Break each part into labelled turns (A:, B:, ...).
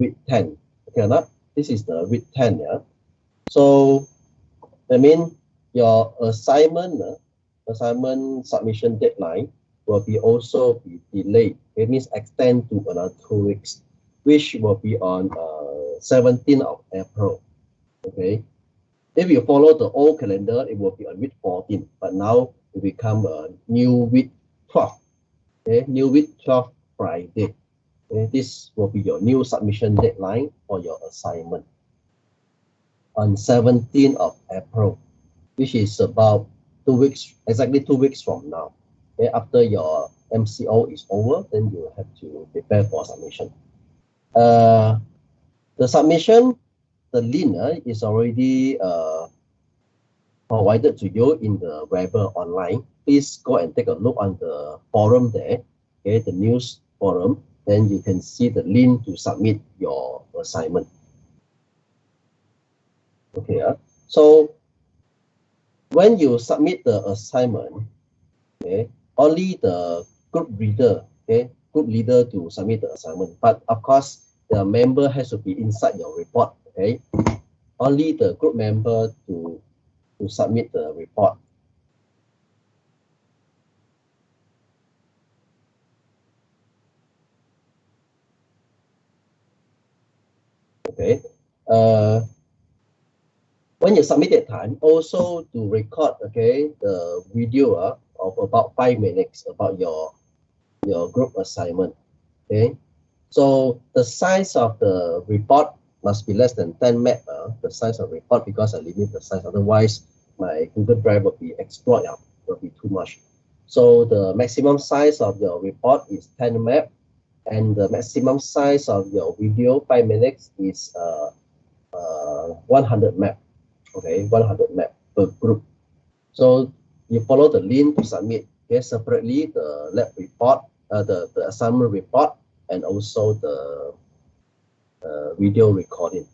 A: week 10. Okay or not? This is the week 10, yeah. So I mean your assignment submission deadline will be also be delayed. It means extend to another 2 weeks, which will be on 17th of April. Okay. If you follow the old calendar, it will be on week 14, but now it become a new week 12. Okay, new week 12 Friday. Okay, this will be your new submission deadline for your assignment on 17th of April, which is about 2 weeks, exactly 2 weeks from now. Okay, after your MCO is over, then you have to prepare for submission. The submission, the link is already provided to you in the Weber online. Please go and take a look on the forum there, okay, the news forum. Then you can see the link to submit your assignment. Okay, so when you submit the assignment, okay, only the group leader, okay, group leader to submit the assignment. But of course, the member has to be inside your report. Okay, only the group member to submit the report. Okay. When you submit that time, also to record, okay, the video of about 5 minutes about your group assignment. Okay. So the size of the report must be less than 10 meg, the size of report, because I limit the size. Otherwise, my Google Drive will be exploited, will be too much. So the maximum size of your report is 10 meg, and the maximum size of your video 5 minutes is 100 meg. Okay, 100 meg per group. So you follow the link to submit. Okay, separately the lab report, the assignment report, and also the video recording.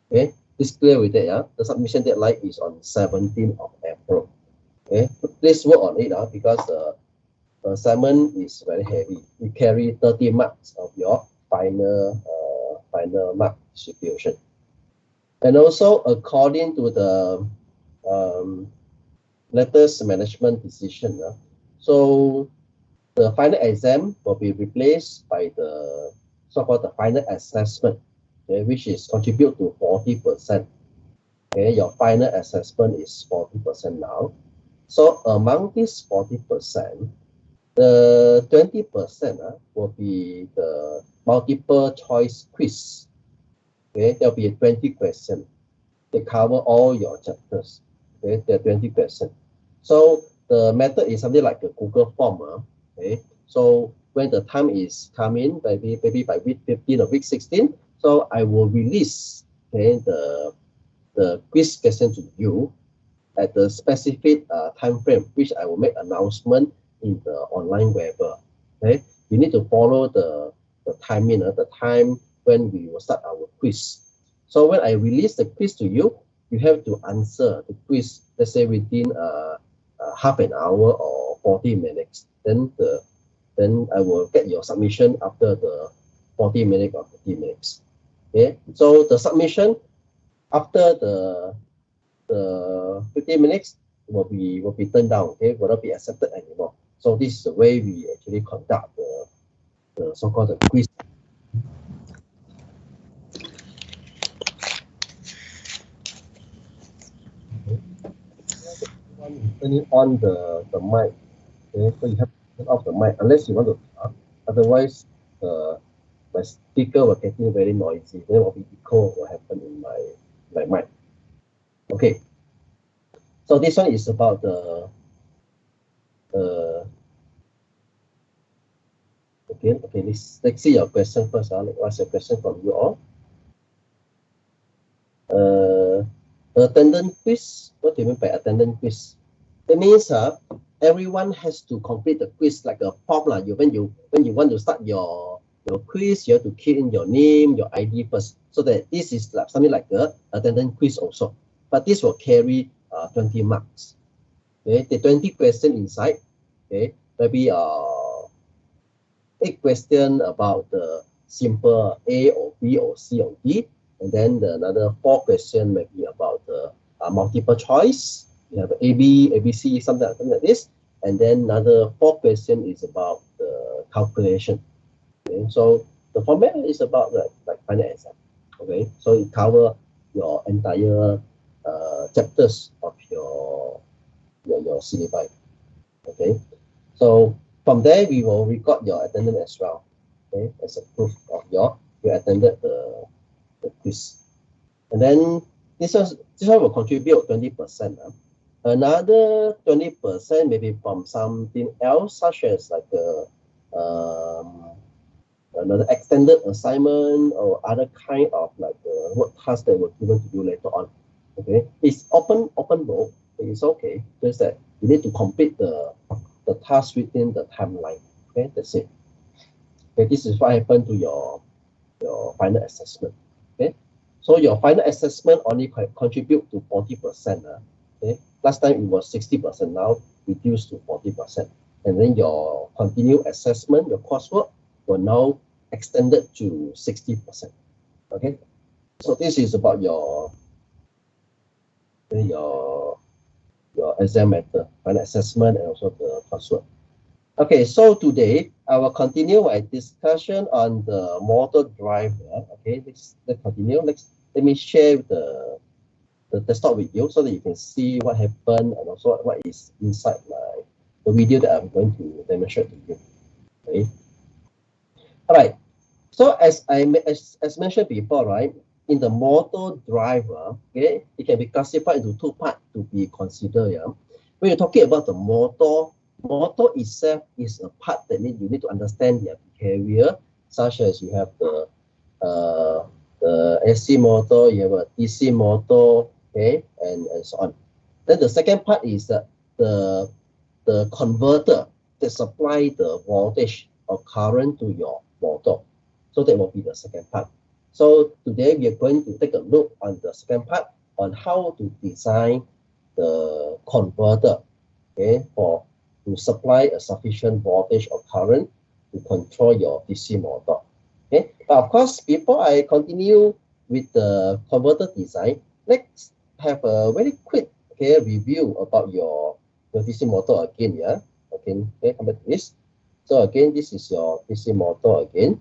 A: Okay, this clear with that. Yeah, the submission deadline is on 17th of April. Okay, please work on it because the assignment is very heavy. You carry 30 marks of your final mark distribution. And also, according to the letters management decision, so the final exam will be replaced by the so-called the final assessment, okay, which is contribute to 40%. Okay, your final assessment is 40% now. So among this 40%, the 20% will be the multiple choice quiz. Okay, there'll be 20 questions. They cover all your chapters. Okay, there are 20 questions. So the method is something like a Google form. Okay, so when the time is coming, maybe by week 15 or week 16, so I will release, okay, the quiz question to you at the specific time frame, which I will make announcement in the online Weber. Okay, you need to follow the timing, the time when we will start our quiz. So when I release the quiz to you, you have to answer the quiz, let's say within half an hour or 40 minutes. Then I will get your submission after the 40 minutes or 50 minutes. Okay, so the submission after the 50 minutes will be turned down. Okay, will not be accepted anymore. So this is the way we actually conduct the so-called the quiz. Turning on the mic. Okay, so you have to turn off the mic unless you want to talk. Otherwise, my speaker will getting very noisy. Then will be echo will happen in my mic. Okay. So this one is about the okay. Let's see your question first. What's your question from you all? Attendance quiz. What do you mean by attendance quiz? That means everyone has to complete the quiz like a form. When you want to start your quiz, you have to key in your name, your ID first, so that this is like something like the attendance quiz also. But this will carry 20 marks. Okay, the 20 question inside. Okay, maybe 8 question about the simple A or B or C or D. And then another 4 question may be about the multiple choice. You have A, B, A, B, C, something like this. And then another 4 question is about the calculation. Okay? So the format is about like final exam. Okay, so it covers your entire chapters of your syllabi. Okay, so from there we will record your attendance as well. Okay, as a proof of you attended the quiz. And then this one will contribute 20%. Another 20% maybe from something else, such as like another extended assignment or other kind of like work tasks that were given to you later on. Okay, it's open book. It's okay. Just that you need to complete the task within the timeline. Okay, that's it. Okay, this is what happened to your final assessment. Okay, so your final assessment only contribute to 40%. Okay, last time it was 60%. Now reduced to 40%. And then your continued assessment, your coursework, will now extended to 60%. Okay, so this is about your exam matter, final assessment, and also the coursework. Okay, so today I will continue my discussion on the motor driver. Okay, let's continue. Let me share the desktop with you so that you can see what happened and also what is inside the video that I'm going to demonstrate to you. Okay. All right. So as mentioned before, right, in the motor driver, okay, it can be classified into 2 parts to be considered. Yeah, when you're talking about the motor itself is a part that you need to understand their behavior, such as you have the AC motor, you have a DC motor, okay, and so on. Then the second part is the converter that supply the voltage or current to your motor. So that will be the second part. So today we are going to take a look on the second part on how to design the converter, okay, to supply a sufficient voltage or current to control your DC motor. Okay, but of course, before I continue with the converter design, let's have a very quick review about your DC motor again. Yeah, okay, come back to this. So again, this is your DC motor again.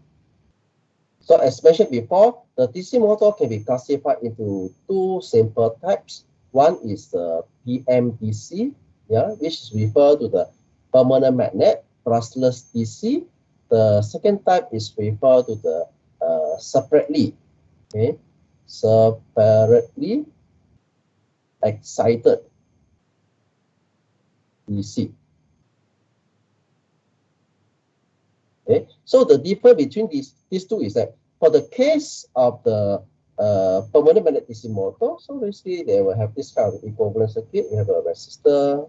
A: So as mentioned before, the DC motor can be classified into 2 simple types. One is the PMDC, yeah, which is referred to the permanent magnet brushless DC. The second type is referred to the separately excited DC. Okay, so the difference between these two is that for the case of the permanent magnet DC motor, so basically they will have this kind of equivalent circuit. You have a resistor,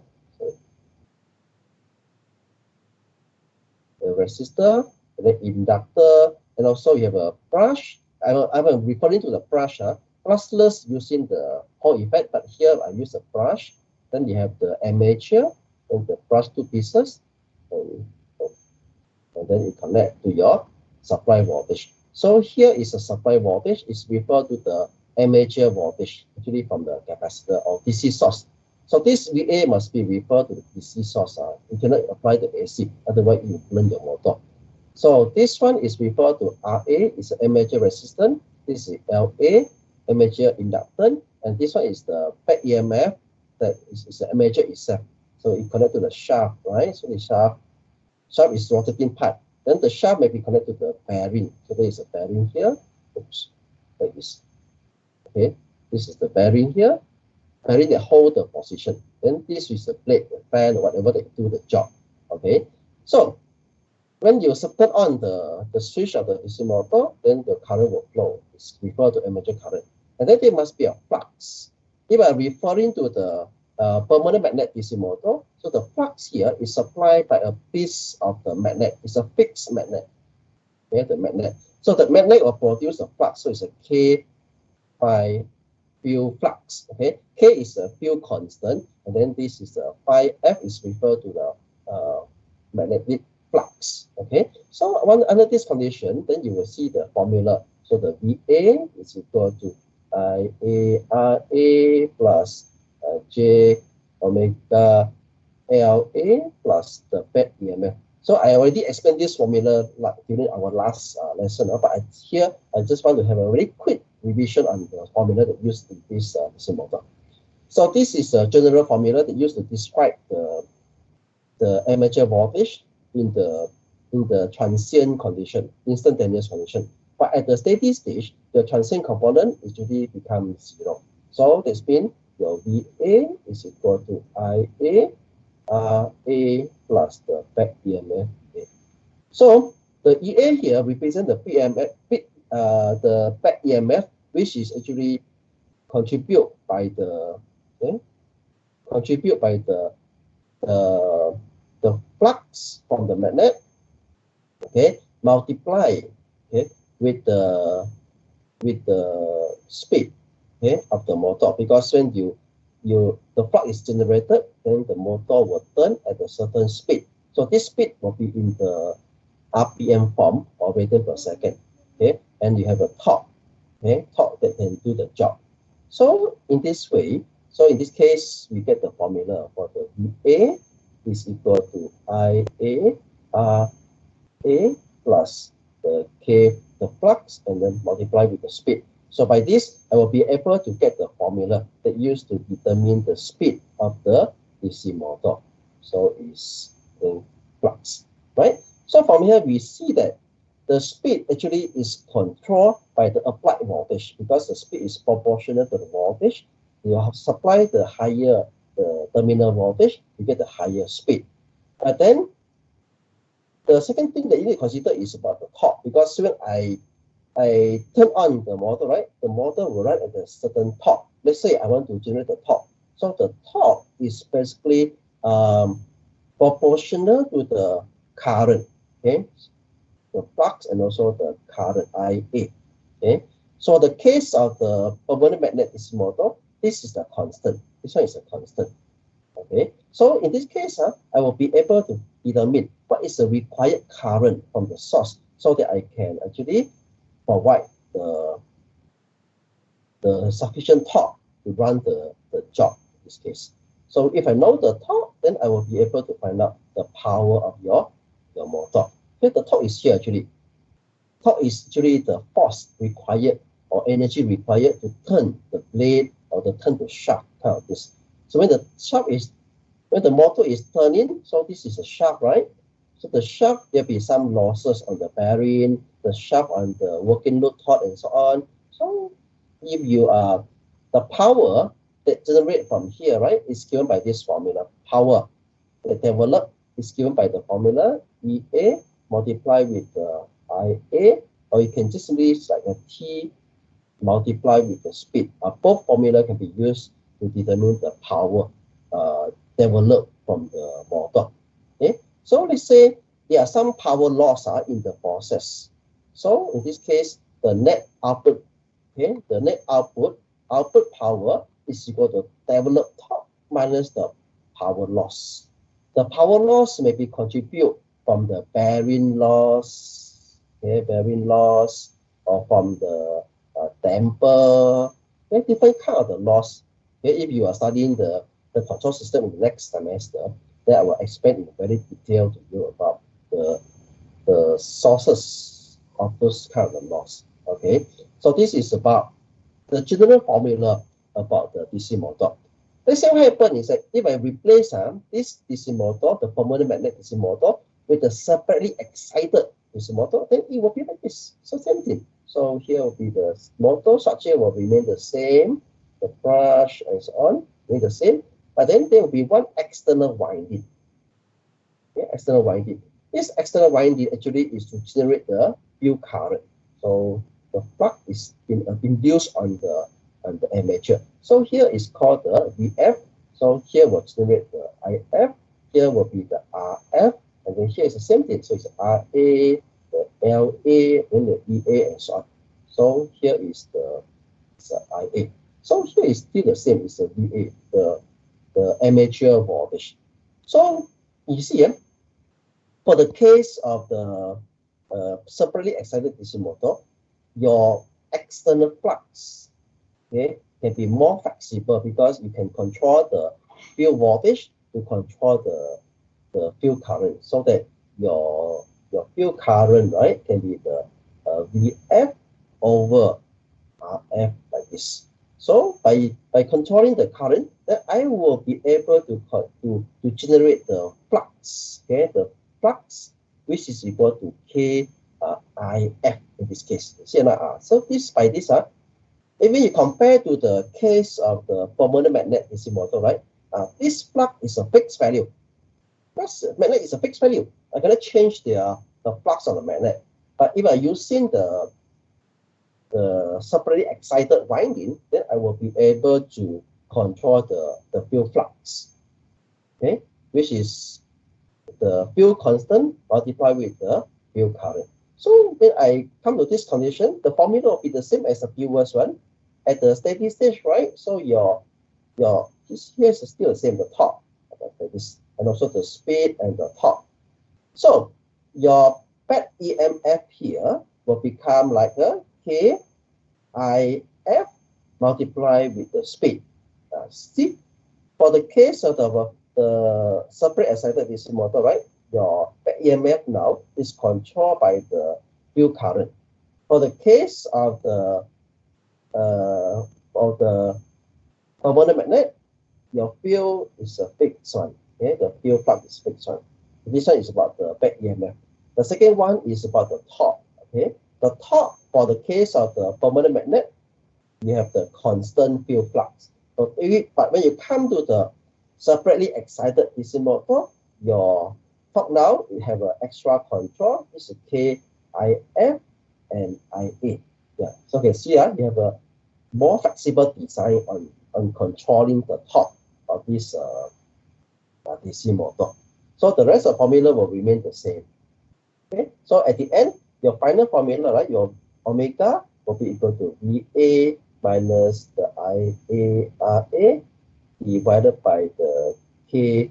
A: and then inductor, and also you have a brush. I'm referring to the brush, brushless using the Hall effect, but here I use a brush. Then you have the armature and the brush 2 pieces, and then you connect to your supply voltage. So here is a supply voltage. It's referred to the armature voltage, actually from the capacitor or DC source. So this VA must be referred to the DC source. You cannot apply the AC, otherwise you burn your motor. So this one is referred to RA, is an armature resistance. This is LA, armature inductance, and this one is the back EMF, that is the armature itself. So it connect to the shaft, right? So the shaft is rotating part. Then the shaft may be connected to the bearing. So there is a bearing here. Oops, like this. Okay, this is the bearing here. Bearing that hold the position. Then this is the blade, the fan, or whatever that do the job. Okay, so when you turn on the switch of the DC motor, then the current will flow. It's referred to armature current. And then there must be a flux. If I'm referring to the permanent magnet DC motor, so the flux here is supplied by a piece of the magnet. It's a fixed magnet. Okay, the magnet. So the magnet will produce a flux. So it's a K by field flux. Okay, K is a field constant, and then this is a phi F is referred to the magnetic flux. Okay, so under this condition, then you will see the formula. So the VA is equal to IARA plus J omega LA plus the PED EMF. So I already explained this formula like during our last lesson, but here I just want to have a very quick revision on the formula that used in this DC motor. So this is a general formula that used to describe the amateur voltage in the transient condition, instantaneous condition. But at the steady stage, the transient component usually becomes 0. So this means your VA is equal to IA A plus the back EMF A. So the EA here represents the PMF, the back EMF, which is actually contribute by the the flux from the magnet, okay, multiply, okay, with the speed, okay, of the motor, because when the flux is generated, then the motor will turn at a certain speed. So this speed will be in the RPM form, or radian per second, okay, and you have a torque, okay, torque that can do the job. So in this way, so in this case, we get the formula for the VA is equal to IA A plus the K, the flux, and then multiply with the speed. So by this, I will be able to get the formula that used to determine the speed of the DC motor. So it's in flux, right? So from here, we see that the speed actually is controlled by the applied voltage, because the speed is proportional to the voltage. You supply the higher the terminal voltage, you get the higher speed. And then the second thing that you need to consider is about the torque, because when I turn on the motor, right, the motor will run at a certain torque. Let's say I want to generate the torque. So the torque is basically proportional to the current, okay, the flux and also the current IA. Okay, so the case of the permanent magnet DC motor, this is the constant. This one is a constant. Okay, so in this case, I will be able to determine what is the required current from the source, so that I can actually provide the sufficient torque to run the job in this case. So if I know the torque, then I will be able to find out the power of your motor. Here the torque is here actually. Torque is actually the force required or energy required to turn the blade or to turn the shaft, kind of this. So when the motor is turning, so this is a shaft, right? So the shaft, there'll be some losses on the bearing, the shaft on the working load torque, and so on. So if you are the power that generates from here, right, is given by this formula. Power that developed is given by the formula EA multiplied with the IA, or you can just simply use like a T multiplied with the speed. Both formula can be used to determine the power developed from the motor. Okay, so let's say there are some power loss in the process. So in this case, the net output, okay, the net output power is equal to developed torque minus the power loss. The power loss may be contributed from the bearing loss, okay, bearing loss, or from the damper, okay, different kind of the loss. Okay, if you are studying the control system in the next semester, then I will explain in very detail to you about the sources of those kind of loss. Okay, so this is about the general formula about the DC motor. Let's say what happens is that if I replace this DC motor, the permanent magnet DC motor, with a separately excited DC motor, then it will be like this. So same thing. So here will be the motor structure will remain the same, the brush and so on remain the same, but then there will be one external winding. Okay, external winding. This external winding actually is to generate the field current. So the flux is induced on the armature. So here is called the VF. So here will generate the IF. Here will be the RF, and then here is the same thing. So it's RA, the LA, then the EA, and so on. So here is the IA. So here is still the same. It's the VA, the armature voltage. So you see, for the case of the separately excited DC motor, your external flux, okay, can be more flexible because you can control the field voltage to control the field current, so that your field current, right, can be the VF over RF like this. So by controlling the current, then I will be able to generate the flux, okay, the flux which is equal to K IF in this case. So this by this, even you compare to the case of the permanent magnet DC motor, right? This flux is a fixed value. Magnet is a fixed value. I cannot change the flux of the magnet. But if I using the separately excited winding, then I will be able to control the field flux, okay, which is the field constant multiplied with the field current. So when I come to this condition, the formula will be the same as the previous one at the steady state, right? So your this here is still the same, the torque, like this, and also the speed and the torque. So your PED EMF here will become like a K IF multiplied with the speed. See, for the case of the separate excited DC motor, right? Your EMF now is controlled by the field current. For the case of the permanent magnet, your field is a fixed one. Okay, the field flux is fixed one. This one is about the back EMF. The second one is about the torque. Okay, the torque for the case of the permanent magnet, you have the constant field flux. But when you come to the separately excited DC motor, your torque now you have an extra control. This is K IF and IA. Yeah, so you can see you have a more flexible design on controlling the torque of this DC motor. So the rest of the formula will remain the same. Okay, so at the end, your final formula, right, your omega will be equal to VA minus the IARA divided by the KIF,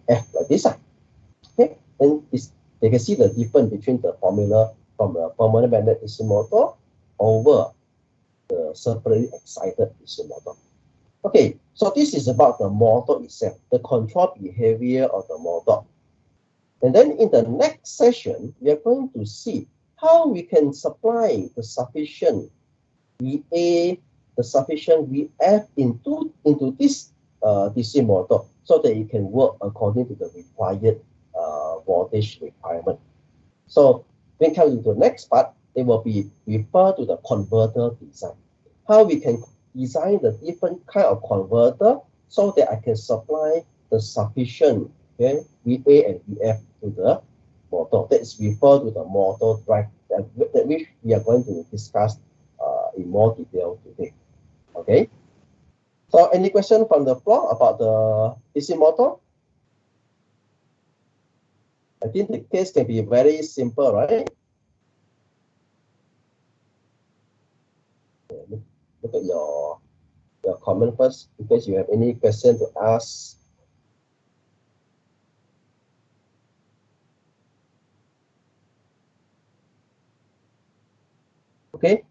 A: like this. Okay, and you can see the difference between the formula from the permanent magnet DC motor over the separately excited DC motor. Okay, so this is about the motor itself, the control behavior of the motor. And then in the next session, we are going to see how we can supply the sufficient VA, the sufficient VF into this DC motor, so that it can work according to the required voltage requirement. So when we come to the next part, it will be refer to the converter design. How we can design the different kind of converter so that I can supply the sufficient, okay, VA and VF to the motor. That is referred to the motor drive, that which we are going to discuss in more detail today. Okay. So any question from the floor about the DC motor? I think the case can be very simple, right? Look at your comment first, in case you have any question to ask. Okay.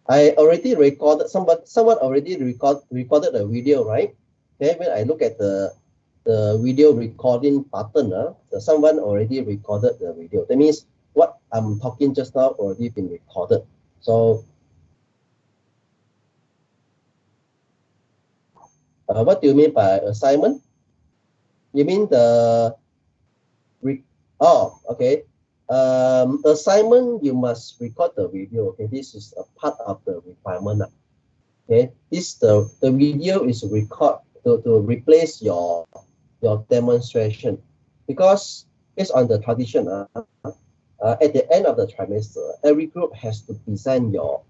A: I already recorded, someone already recorded a video, right? Okay, when I look at the video recording button, someone already recorded the video. That means what I'm talking just now already been recorded. So what do you mean by assignment? You mean the okay. Assignment, you must record the video. Okay, this is a part of the requirement. Okay, the video is record to replace your demonstration, because based on the tradition, at the end of the trimester, every group has to present your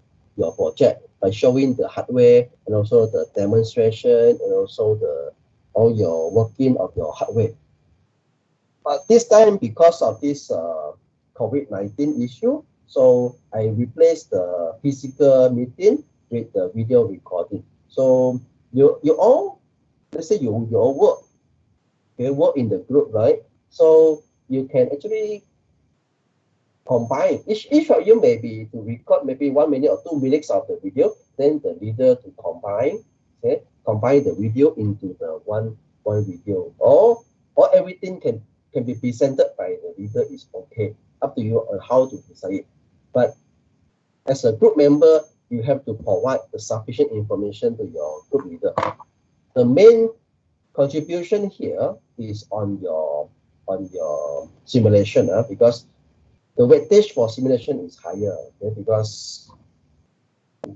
A: project by showing the hardware and also the demonstration and also all your working of your hardware. But this time, because of this COVID-19 issue, so I replaced the physical meeting with the video recording. So you all, let's say you all work okay, work in the group, right? So you can actually combine each of you maybe to record maybe 1 minute or 2 minutes of the video, then the leader to combine, okay, combine the video into the one video, or everything can be presented by the leader is okay, up to you on how to decide it. But as a group member, you have to provide the sufficient information to your group leader. The main contribution here is on your simulation, because the weightage for simulation is higher, okay, because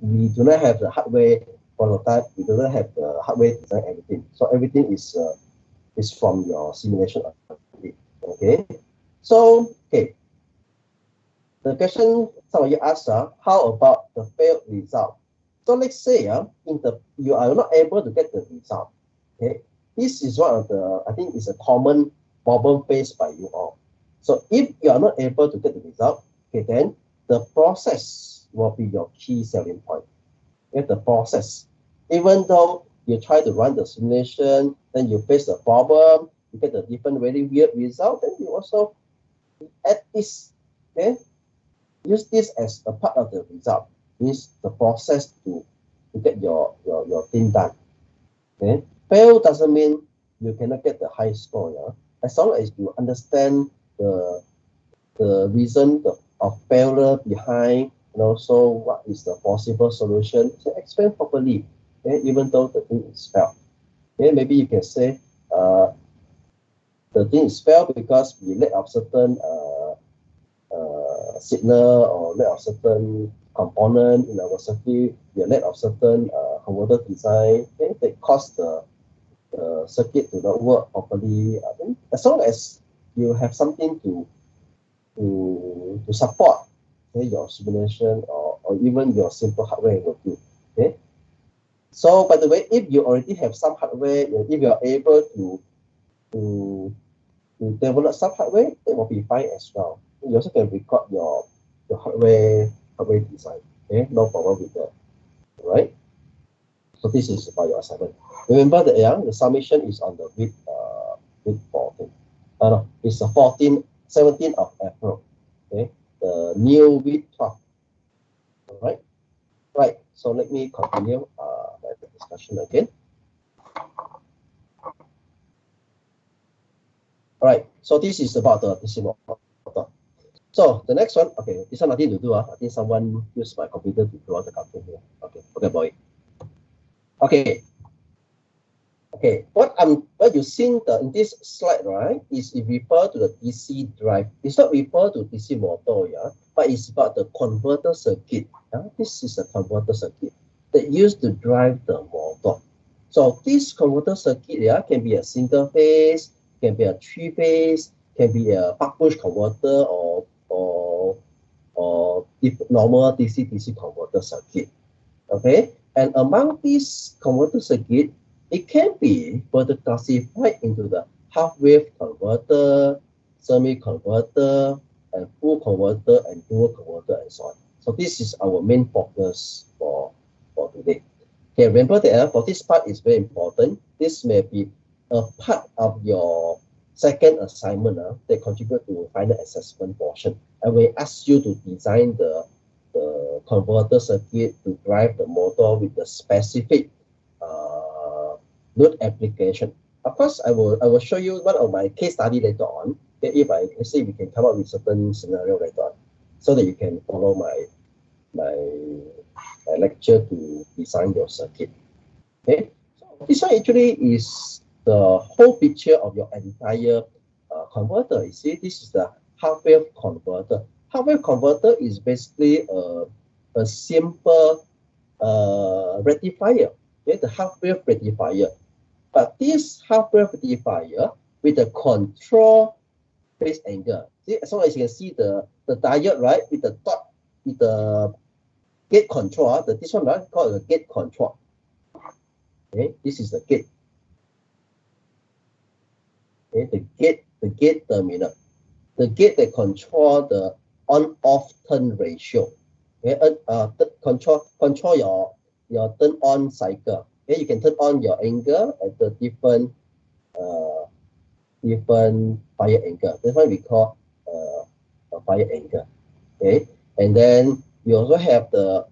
A: we do not have the hardware prototype, we do not have the hardware design, everything. So everything is from your simulation, okay. So okay, the question some of you ask, how about the failed result? So let's say you are not able to get the result. Okay, this is one of the, I think is a common problem faced by you all. So if you are not able to get the result, okay, then the process will be your key selling point. Okay, the process. Even though you try to run the simulation, then you face the problem, you get a different very weird result, then you also add this, okay, use this as a part of the result, means the process to get your thing done. Okay, fail doesn't mean you cannot get the high score. Yeah, as long as you understand the reason of failure behind, and also what is the possible solution, so explain properly. Okay, even though the thing is failed. Okay, maybe you can say the thing is failed because we lack of certain signal, or lack of certain component in our circuit, we lack of certain converter design, okay, that cause the circuit to not work properly. I think as long as you have something to support, okay, your simulation, or even your simple hardware will do. Okay. So by the way, if you already have some hardware, if you are able to to develop some hardware, it will be fine as well. You also can record your hardware design. Okay, no problem with that. Right? So this is about your assignment. Remember that the summation is on the week 14. No, it's the 17th of April. Okay, the new week 12. All right. Right. So let me continue the discussion again. All right. So this is about the decimal order. So the next one, okay, this one nothing to do. I think someone used my computer to draw the cartoon here. Okay, forget about it. Okay, okay. What you seen in this slide, right, is it refer to the DC drive. It's not refer to DC motor, yeah, but it's about the converter circuit. Yeah? This is a converter circuit that used to drive the motor. So this converter circuit, yeah, can be a single phase, can be a three phase, can be a buck push converter, or normal DC-DC converter circuit. Okay, and among these converter circuit, it can be further classified into the half-wave converter, semi-converter, and full converter, and dual converter, and so on. So this is our main focus for today. Okay, remember that for this part is very important. This may be a part of your second assignment that contribute to final assessment portion. I will ask you to design the converter circuit to drive the motor with the specific load application. Of course, I will show you one of my case study later on. Okay, if I see we can come up with certain scenario later on, so that you can follow my lecture to design your circuit. Okay, so this one actually is the whole picture of your entire converter. You see, this is the half-wave converter. Half-wave converter is basically a simple rectifier, okay, the half-wave rectifier. But this half-wave rectifier with the control phase angle. See, as long as you can see the diode, right, with the dot, with the gate control, this one, right, called the gate control. Okay, this is the gate. Okay, the gate terminal, the gate that control the on-off turn ratio. Okay, control your turn on cycle. Okay, you can turn on your angle at the different different fire angle. That's why we call a fire angle. Okay, and then we also have the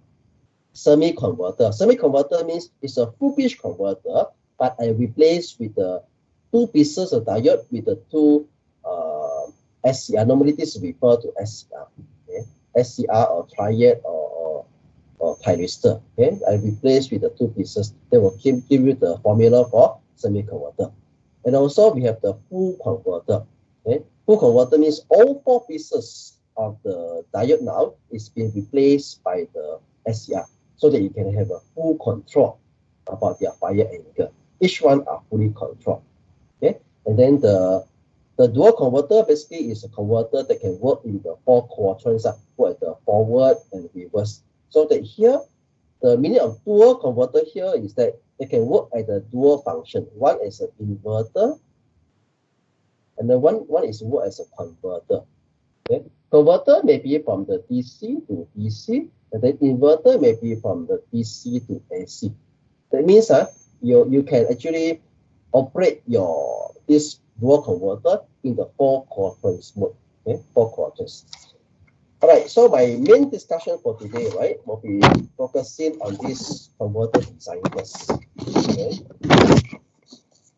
A: semi-converter. Semi-converter means it's a full pitch converter, but I replace with the two pieces of diode with the two SCR. Normally this is referred to SCR. Okay? SCR or triad or thyristor. Okay, I replace with the two pieces. They will give you the formula for semi-converter. And also we have the full converter. Okay, full converter means all four pieces of the diode now is being replaced by the SCR, so that you can have a full control about their fire angle. Each one are fully controlled. Okay, and then the dual converter basically is a converter that can work in the four quadrants, work at the forward and reverse. So that here, the meaning of dual converter here is that it can work at the dual function. One is an inverter, and then one is work as a converter. Okay? Converter may be from the DC to DC, and then inverter may be from the DC to AC. That means you can actually operate this dual converter in the four quadrants mode. Okay, four quadrants. All right, so my main discussion for today, right, will be focusing on this converter design first. Okay.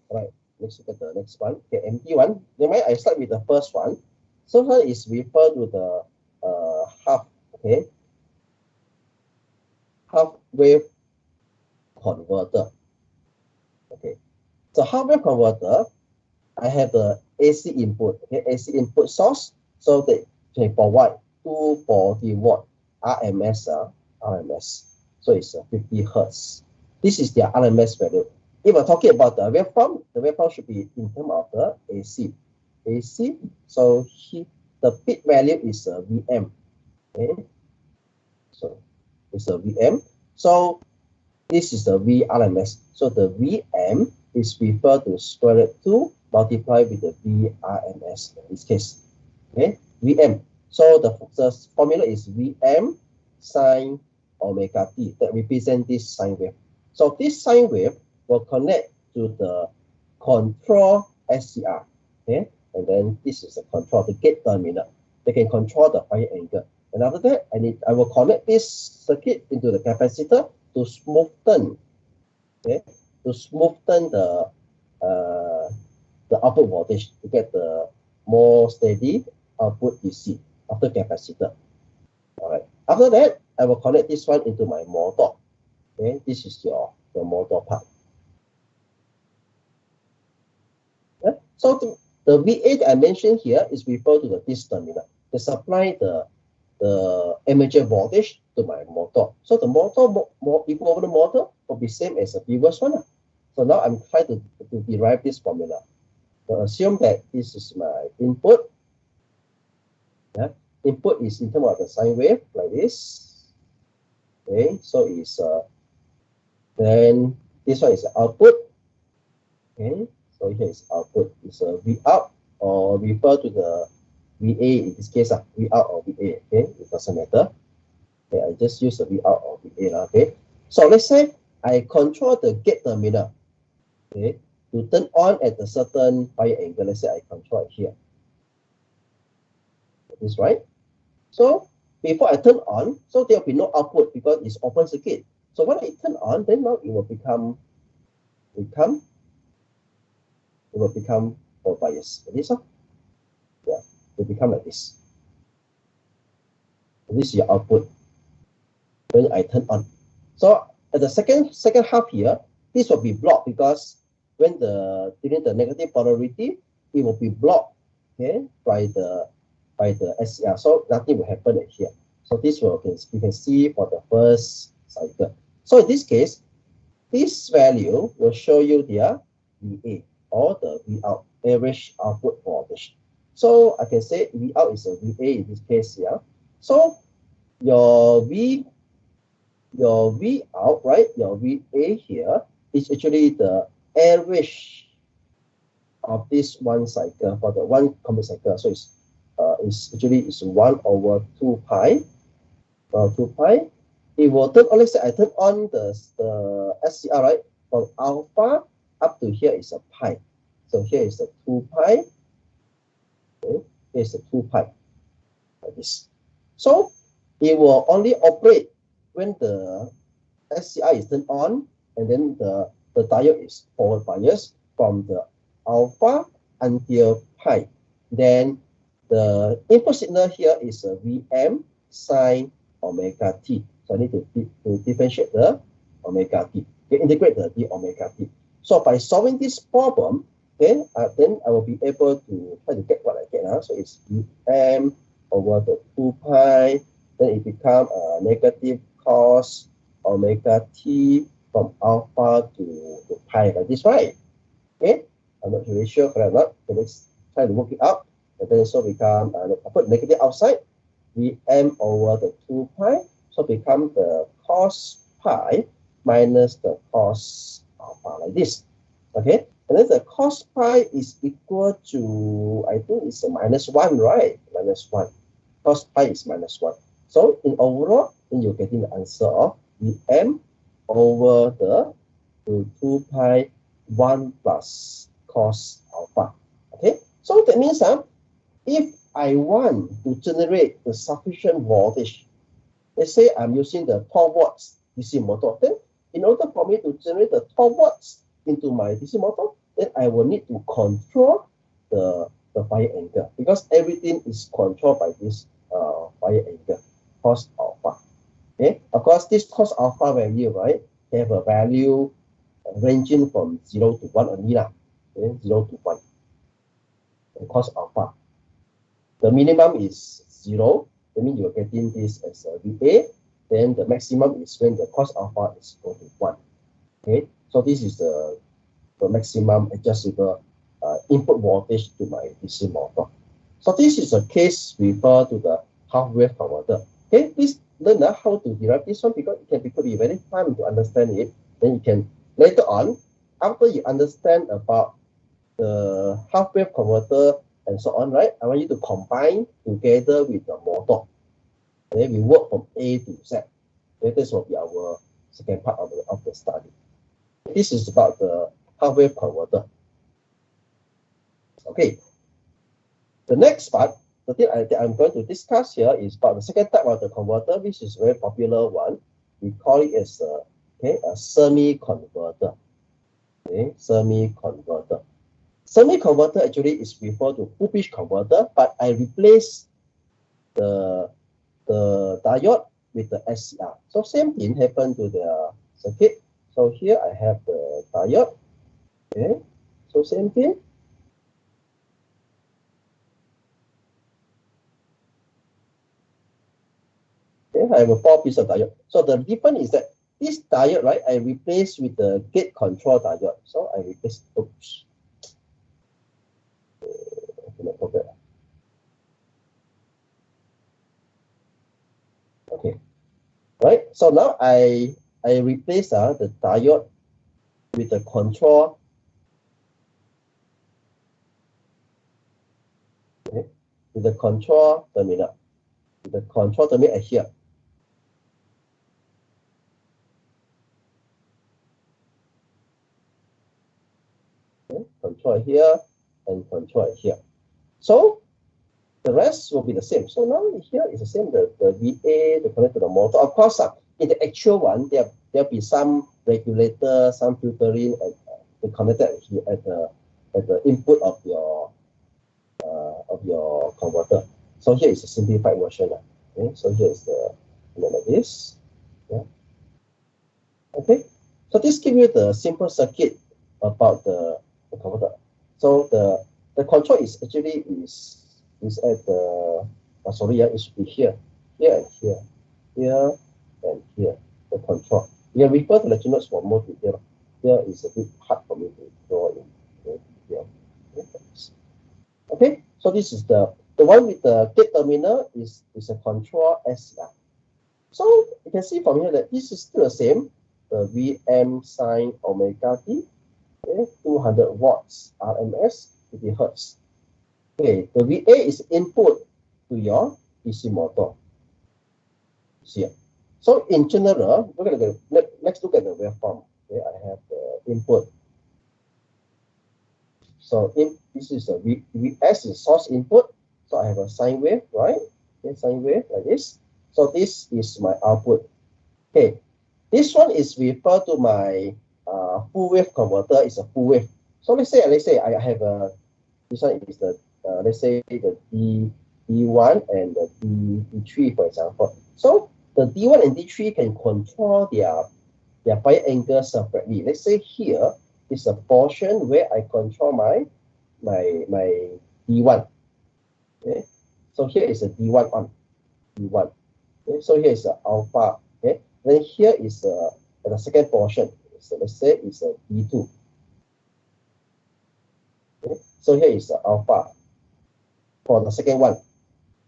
A: All right, let's look at the next one. Okay, empty one. Then I start with the first one. So one is referred to the half, okay, half wave converter. Okay, so half wave converter, I have the AC input, okay, AC input source, so that can provide 240 watt RMS, RMS. So it's 50 hertz. This is their RMS value. If we're talking about the waveform should be in terms of the AC. AC, so the peak value is Vm. Okay, so it's a Vm. So this is the VRMS. So the Vm is referred to square root 2 multiplied with the VRMS in this case. Okay, Vm. So the formula is Vm sine omega t that represent this sine wave. So this sine wave will connect to the control SCR. Okay, and then this is the control, the gate terminal. They can control the fire angle. And after that, I will connect this circuit into the capacitor to smoothen, okay, to smoothen the output voltage to get the more steady output DC after capacitor. All right. After that, I will connect this one into my motor. Okay, this is your motor part. Yeah? So the VA that I mentioned here is referred to this terminal. They supply the amateur voltage to my motor. So the motor equivalent motor will be same as the previous one. So now I'm trying to derive this formula. So assume that this is my input. Yeah? Input is in terms of the sine wave like this. Okay, so it's then this one is the output. Okay, so here is output. It's a V out or refer to the VA in this case, V out or VA. Okay, it doesn't matter. Okay, I just use the V out or VA. Okay, so let's say I control the gate terminal. Okay, to turn on at a certain fire angle. Let's say I control it here. This right. So before I turn on, so there will be no output because it's open circuit. So when I turn on, then now it will become for bias. This one, yeah, it will become like this. This is your output when I turn on. So at the second half here, this will be blocked because when during the negative polarity, it will be blocked, okay, by the SCR. So nothing will happen here. So this will you can see for the first cycle. So in this case, this value will show you their VA or the V out, average output voltage. So I can say V out is a VA in this case here. So your V out, right? Your VA here is actually the average of this one cycle for the one complete cycle. So it's actually 1 over 2 pi. 2 pi. It will turn on. Let's say I turn on the SCR, right? From alpha up to here is a pi. So here is the 2 pi. Okay, here is the 2 pi, like this. So it will only operate when the SCR is turned on, and then the diode is forward biased from the alpha until pi. Then the input signal here is a Vm sine omega t. So I need to differentiate the omega t. Okay, integrate the d omega t. So by solving this problem, okay, then I will be able to try to get what I get. So it's Vm over the 2 pi. Then it becomes a negative cos omega t from alpha to pi, like this, right? Okay, I'm not really sure correct or not. Okay, let's try to work it out. And then so become, I put negative outside, Vm over the 2 pi, so become the cos pi minus the cos alpha, like this. Okay, and then the cos pi is equal to, I think it's a -1, right? -1. Cos pi is -1. So in overall, then you're getting the answer of Vm over the 2 pi 1 plus cos alpha. Okay, so that means if I want to generate the sufficient voltage, let's say I'm using the 12 watts DC motor, then in order for me to generate the 12 watts into my DC motor, then I will need to control the fire angle, because everything is controlled by this fire angle, cos alpha. Okay, of course, this cos alpha value, right, they have a value ranging from 0 to 1 only, okay, 0 to 1. The cos alpha. The minimum is 0. That means you're getting this as a VA. Then the maximum is when the cos alpha is equal to 1. Okay, so this is the maximum adjustable input voltage to my DC motor. So this is a case refer to the half wave converter. Okay, please learn how to derive this one, because it could be very fun to understand it. Then you can later on, after you understand about the half wave converter and so on, right? I want you to combine together with the motor. Okay, we work from A to Z. Okay, this will be our second part of the study. This is about the half wave converter. Okay, the next part, the thing I'm going to discuss here is about the second type of the converter, which is a very popular one. We call it as a semi-converter. Okay, semi-converter. Semi-converter actually is referred to full pitch converter, but I replace the diode with the SCR. So same thing happened to the circuit. So here I have the diode. Okay, so same thing. Okay, I have a 4-piece of diode. So the difference is that this diode, right, I replace with the gate control diode. So I replace, oops. Okay, right. So now I replace the diode with the control. Okay, with the control terminal. With the control terminal here. Okay, control here and control here. So the rest will be the same. So now here is the same, the VA, the connect to the motor. Of course, in the actual one, there'll be some regulator, some filtering, and connected here at the input of your converter. So here is a simplified version. Okay, so here is the like this. Yeah. Okay, so this gives you the simple circuit about the converter. So the control is actually is at the sorry, it should be here and here and here, the control. We will refer to lecture notes for more detail. Here is a bit hard for me to draw in detail. Okay, so this is the one with the gate terminal is a control SCR. So you can see from here that this is still the same, the Vm sine omega t, okay, 200 watts RMS, 50 hertz. Okay, the VA is input to your DC motor. See it. So in general, we're gonna go, let's look at the waveform. Okay, I have the input. So this is a Vs is source input. So I have a sine wave, right? Okay, sine wave like this. So this is my output. Okay, this one is referred to my full wave converter. Is a full wave. So let's say I have a, this one is the let's say the D1 and the D3, for example. So the D1 and D3 can control their fire angle separately. Let's say here is a portion where I control my D1. Okay, so here is a D1 on D1. Okay, so here is the alpha. Okay, then here is the second portion. So let's say it's a D2. Okay, so here is the alpha for the second one.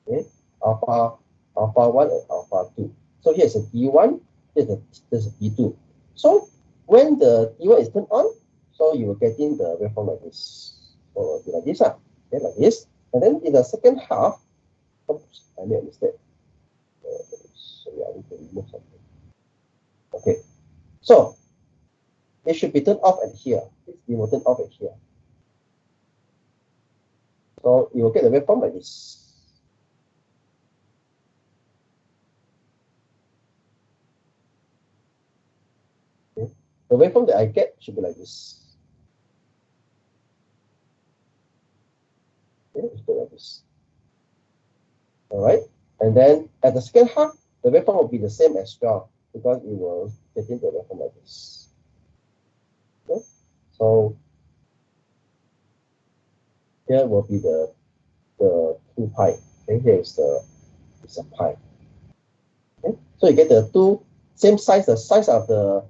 A: Okay, alpha 1 and alpha 2. So here's a D1, here's a D2. So when the D1 is turned on, so you will get in the waveform like this. So it will be like this, okay, like this. And then in the second half, oops, I made a mistake. So yeah, I need to remove something. Okay, so it should be turned off at here. It will turn off at here. So you will get the waveform like this. Okay. The waveform that I get should be like this. Okay, it should be like this. All right, and then at the second half, the waveform will be the same as well because it will get into the waveform like this. Okay, so here will be the 2 pi. Okay, here is a pi. Okay, so you get the two same size, the size of the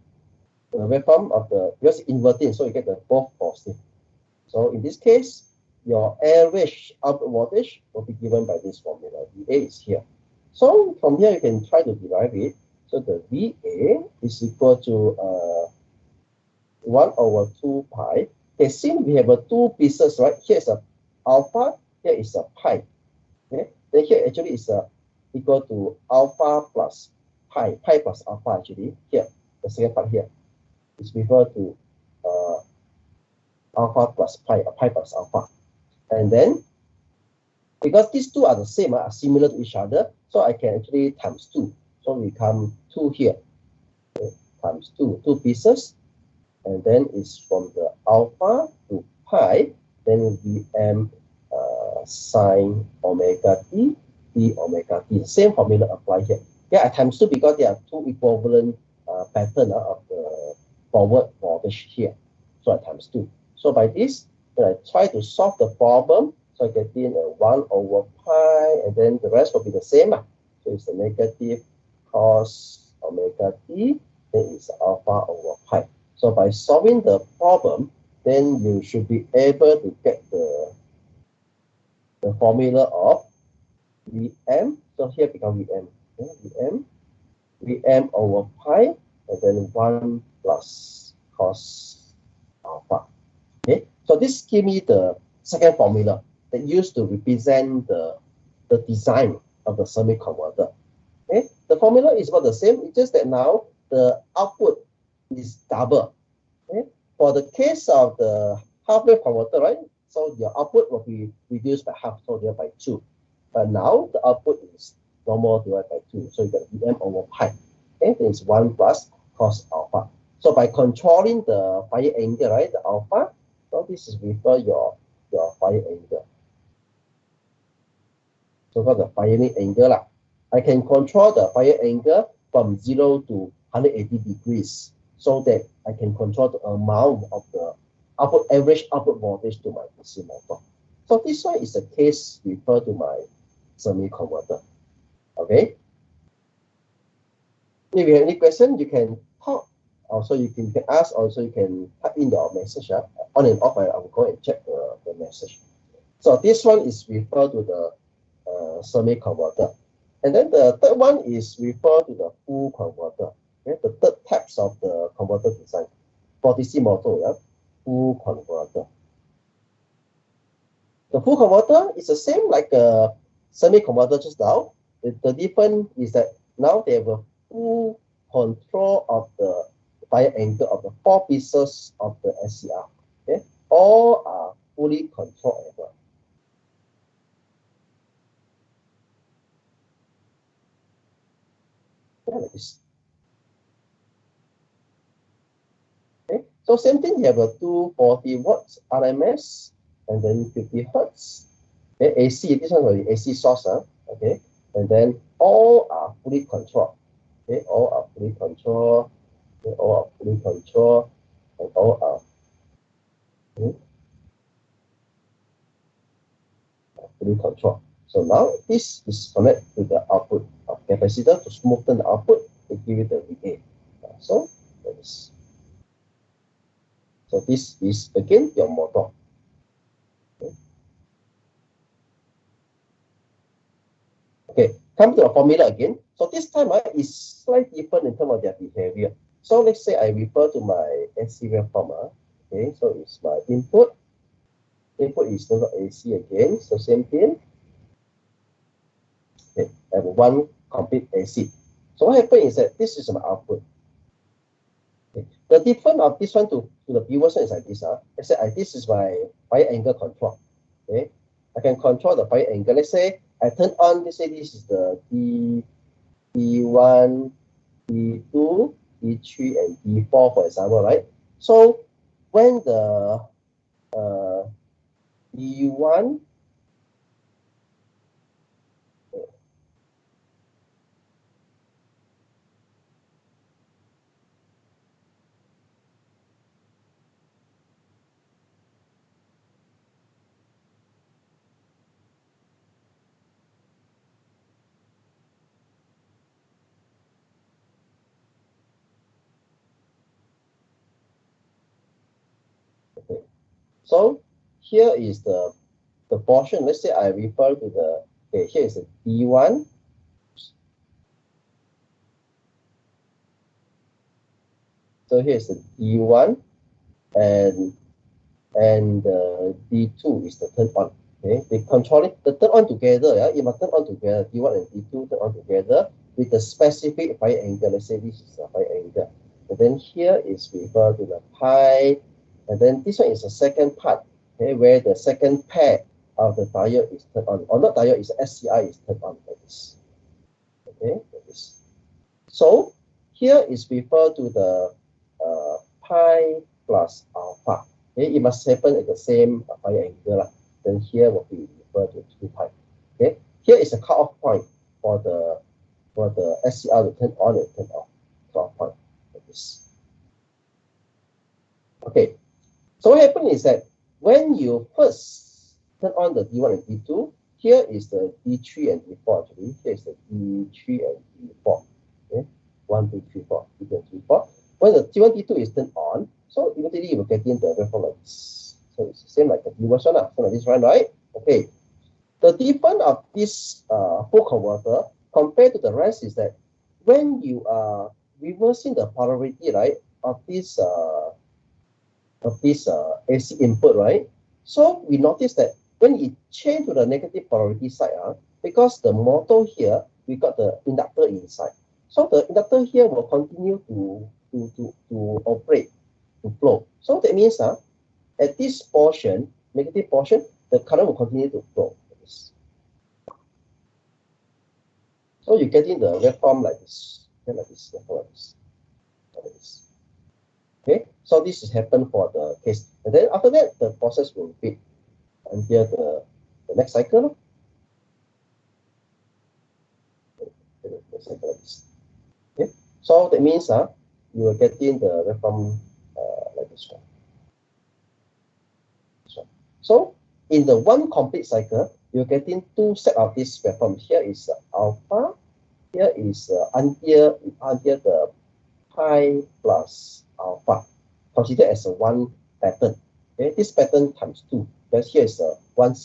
A: waveform of the, because inverting, so you get the both positive. So in this case, your average output voltage will be given by this formula. VA is here. So from here you can try to derive it. So the VA is equal to 1 over 2 pi. Okay, since we have two pieces, right? Here is a alpha, here is a pi. Okay, then here actually is equal to alpha plus pi plus alpha actually. Here, the second part here is referred to alpha plus pi plus alpha. And then because these two are the same, are similar to each other, so I can actually times 2. So we come 2 here. Okay, times 2 pieces, and then it's from the alpha to pi, then Vm sine omega t d omega t. Same formula apply here. Yeah, I times 2 because there are two equivalent pattern of the forward voltage here. So I times 2. So by this, when I try to solve the problem, so I get in 1 over pi, and then the rest will be the same. So it's a negative cos omega t, then it's alpha over pi. So by solving the problem, then you should be able to get the formula of Vm. So here become Vm. Okay, Vm over pi, and then 1 plus cos alpha. Okay, so this give me the second formula that used to represent the design of the semi-converter. Okay, the formula is about the same. It's just that now the output is double. Okay, for the case of the half-wave converter, right? So your output will be reduced by half, so divided by 2. But now the output is normal divided by 2, so you get Vm over pi. Okay, then it's 1 plus cos alpha. So by controlling the fire angle, right, the alpha, so this is refer your fire angle. So called the firing angle lah. I can control the fire angle from 0 to 180 degrees, so that I can control the amount of the average output voltage to my DC motor. So this one is the case refer to my semi-converter. Okay. If you have any question, you can talk. Also, you can ask. Also, you can type in your message. On and off, I will go and check the message. So this one is refer to the semi-converter. And then the third one is refer to the full converter. Okay, the third types of the converter design for DC motor, yeah, full converter. The full converter is the same like a semi-converter just now. The difference is that now they have a full control of the fire angle of the 4 pieces of the SCR. Okay, all are fully controlled error. Like this. Okay, so same thing, you have a 240 watts RMS and then 50 hertz. Okay, AC, this one is the AC source, okay, and then all are fully controlled. Okay, all are fully controlled. Okay, all are fully controlled, and all are fully controlled. So now this is connected to the output of capacitor to smoothen the output to give you the VA. So that is. So this is again your motor. Okay, come to the formula again. So this time is slightly different in terms of their behavior. So let's say I refer to my AC waveform. Okay, so it's my input. Input is not AC again. So same thing. Okay, I have one complete AC. So what happens is that this is my output. Okay. The difference of this one to the previous one is like this. Let's say this is my fire angle control. Okay, I can control the fire angle. Let's say I turn on. Let's say this is the D1, D2, D3, and D4, for example, right? So when the D1, okay. So here is the portion. Let's say I refer to the, okay, here is the D1. So here is the D1, and D2 is the turn on. Okay, they control it, the turn on together. Yeah, you must turn on together. D1 and D2 turn on together with the specific fire angle. Let's say this is a fire angle. And then here is refer to the pi, and then this one is the second part. Okay, where the second pair of the diode is turned on, or not diode, is SCI is turned on like this. Okay, like this. So here is refer to the pi plus alpha. Okay, it must happen at the same fire angle. Then here will be referred to 2 pi. Okay, here is the cutoff point for the SCR to turn on and turn off. Cutoff point like this. Okay, so what happens is that when you first turn on the D1 and D2, here is the D3 and D4 actually. Here is the D3 and D4. Okay, 1, 2, 3, 4, D2 and D4. When the T1, T2 is turned on, so immediately you will get in the waveform like this. So it's the same like the previous one, so like this one, right? Okay. The difference of this full converter compared to the rest is that when you are reversing the polarity, right, of this AC input, right? So we notice that when it change to the negative polarity side, because the motor here, we got the inductor inside. So the inductor here will continue to operate, to flow. So that means at this portion, negative portion, the current will continue to flow. So you're getting the waveform like this, okay, like this, like this, like this. Okay, so this is happen for the case, and then after that, the process will repeat until the next cycle. The cycle like this. Okay, so that means you are getting the waveform like this one. So in the one complete cycle, you're getting 2 set of this waveform. Here is alpha. Here is until the pi plus alpha. Consider as a one pattern. Okay, this pattern times 2. Because here is one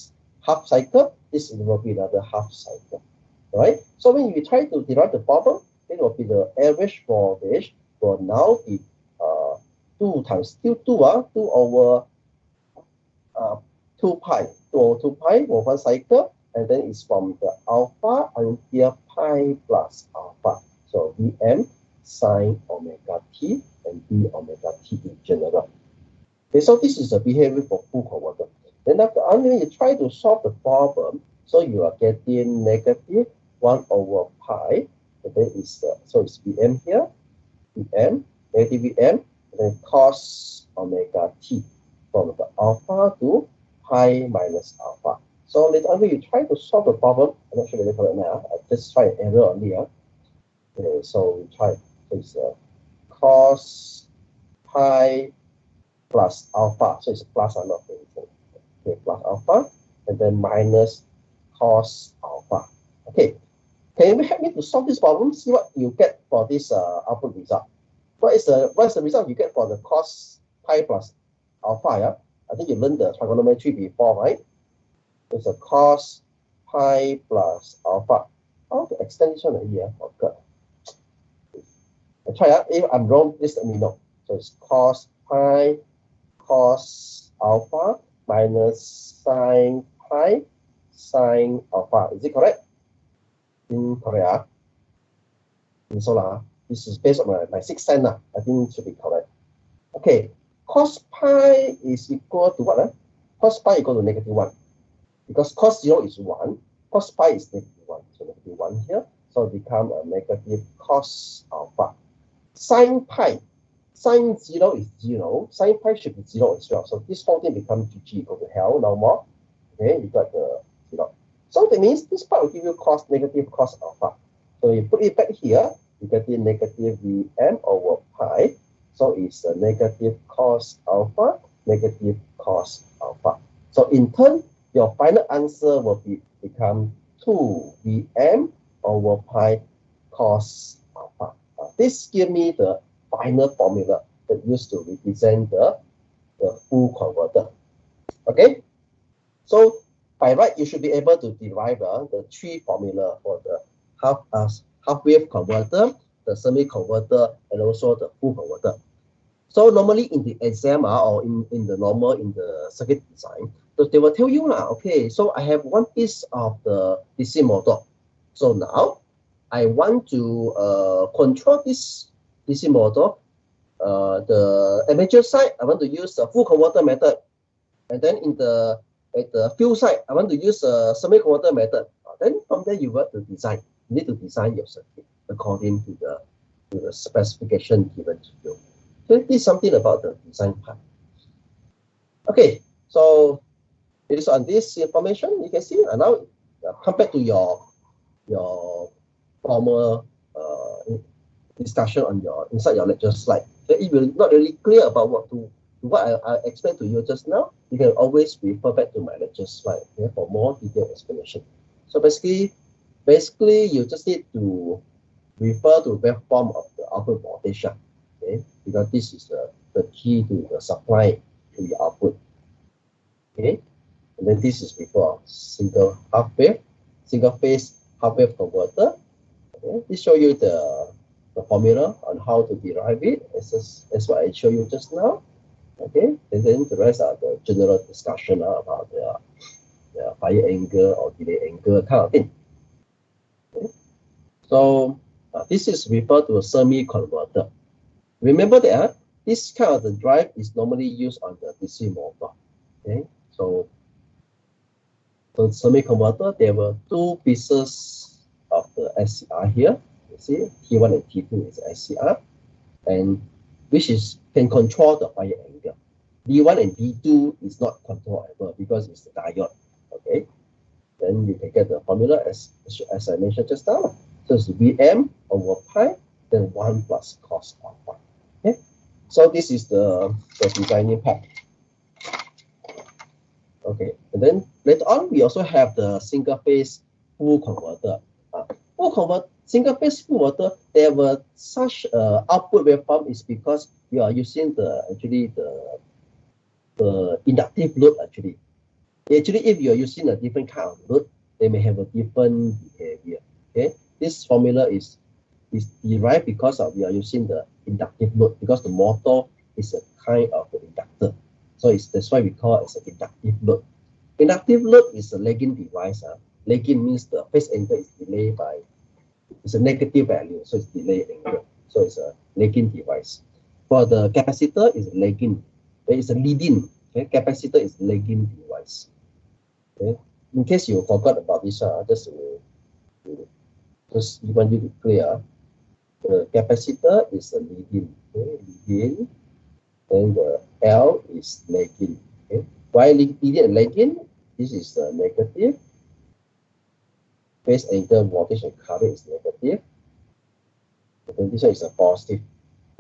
A: half cycle. This will be another half cycle. Right? So when you try to derive the problem, it will be the average voltage will now be 2 times still 2 2 over 2 pi. 2 over 2 pi for one cycle, and then it's from the alpha until pi plus alpha. So Vm sine omega t and d omega t in general. Okay, so this is the behavior for full converter. Then after only you try to solve the problem, so you are getting negative 1 over pi, and then so it's Vm here, Vm, negative Vm, and then cos omega t from the alpha to pi minus alpha. So later on when you try to solve the problem, I'm not sure whether correct now, I just try an error on here. Okay, so we try, so it's cos pi plus alpha, so it's a plus or not anything. Okay, plus alpha, and then minus cos alpha. Okay, can you help me to solve this problem? See what you get for this output result. What is the result you get for the cos pi plus alpha? Yeah, I think you learned the trigonometry before, right? It's a cos pi plus alpha. How to extend this one here? Oh God. I try. If I'm wrong, please let me know. So it's cos pi cos alpha minus sine pi sine alpha. Is it correct? Correct. So this is based on my sixth sense. I think it should be correct. Okay. Cos pi is equal to what? Cos pi equal to negative 1. Because cos 0 is 1. Cos pi is negative 1. So negative 1 here. So it become a negative cos alpha. Sine pi. Sine 0 is 0. Sine pi should be 0 as well. So this whole thing becomes GG equal to hell, no more. Okay, you got the 0. So that means this part will give you negative cos alpha. So you put it back here, you get the negative Vm over pi. So it's a negative cos alpha, negative cos alpha. So in turn, your final answer will become 2 Vm over pi cos alpha. This gives me the final formula that used to represent the full converter. Okay, so by right you should be able to derive the 3 formula for the half wave converter, the semi converter, and also the full converter. So normally in the exam or in the circuit design, so they will tell you okay, so I have one piece of the DC motor. So now I want to control this DC motor. The amateur side, I want to use the full converter method, and then at the field side, I want to use a semi converter method. Then from there you got to design. You need to design your circuit according to the specification given to you. So this is something about the design part. Okay, so based on this information, you can see now compared to your former discussion on inside your lecture slide, if you're not really clear about what I explained to you just now, you can always refer back to my lecture slide for more detailed explanation. So basically you just need to refer to the waveform of the output voltage, okay, because this is the key to the supply to your output. Okay, and then this is before single phase half wave converter. Okay, this show you the formula on how to derive it as what I showed you just now. Okay, and then the rest are the general discussion about the fire angle or delay angle kind of thing. Okay. So this is referred to a semi converter. Remember that this kind of the drive is normally used on the DC motor. Okay, so semi converter, there were 2 pieces of the SCR here. You see, T1 and T2 is SCR, and which can control the fire angle. D1 and D2 is not controllable because it's the diode. Okay, then you can get the formula as I mentioned just now. So it's Vm over pi, then 1 plus cos alpha. Okay, so this is the designing part. Okay, and then later on we also have the single phase full converter. Single phase full converter, there were such output waveform is because you are using the inductive load actually. Actually, if you are using a different kind of load, they may have a different behavior. Okay, this formula is derived because we are using the inductive load because the motor is a kind of inductor. So that's why we call it as an inductive load. Inductive load is a lagging device. Lagging means the phase angle is delayed by, it's a negative value, so it's delay angle. So it's a lagging device. For the capacitor, is lagging. There is a leading. Okay? Capacitor is lagging device. device. Okay, in case you forgot about this, just want you to clear. The capacitor is the leading, okay, leading, and the L is lagging. Okay, why leading and lagging? This is the negative. Phase angle voltage and current is negative. And then this one is a positive.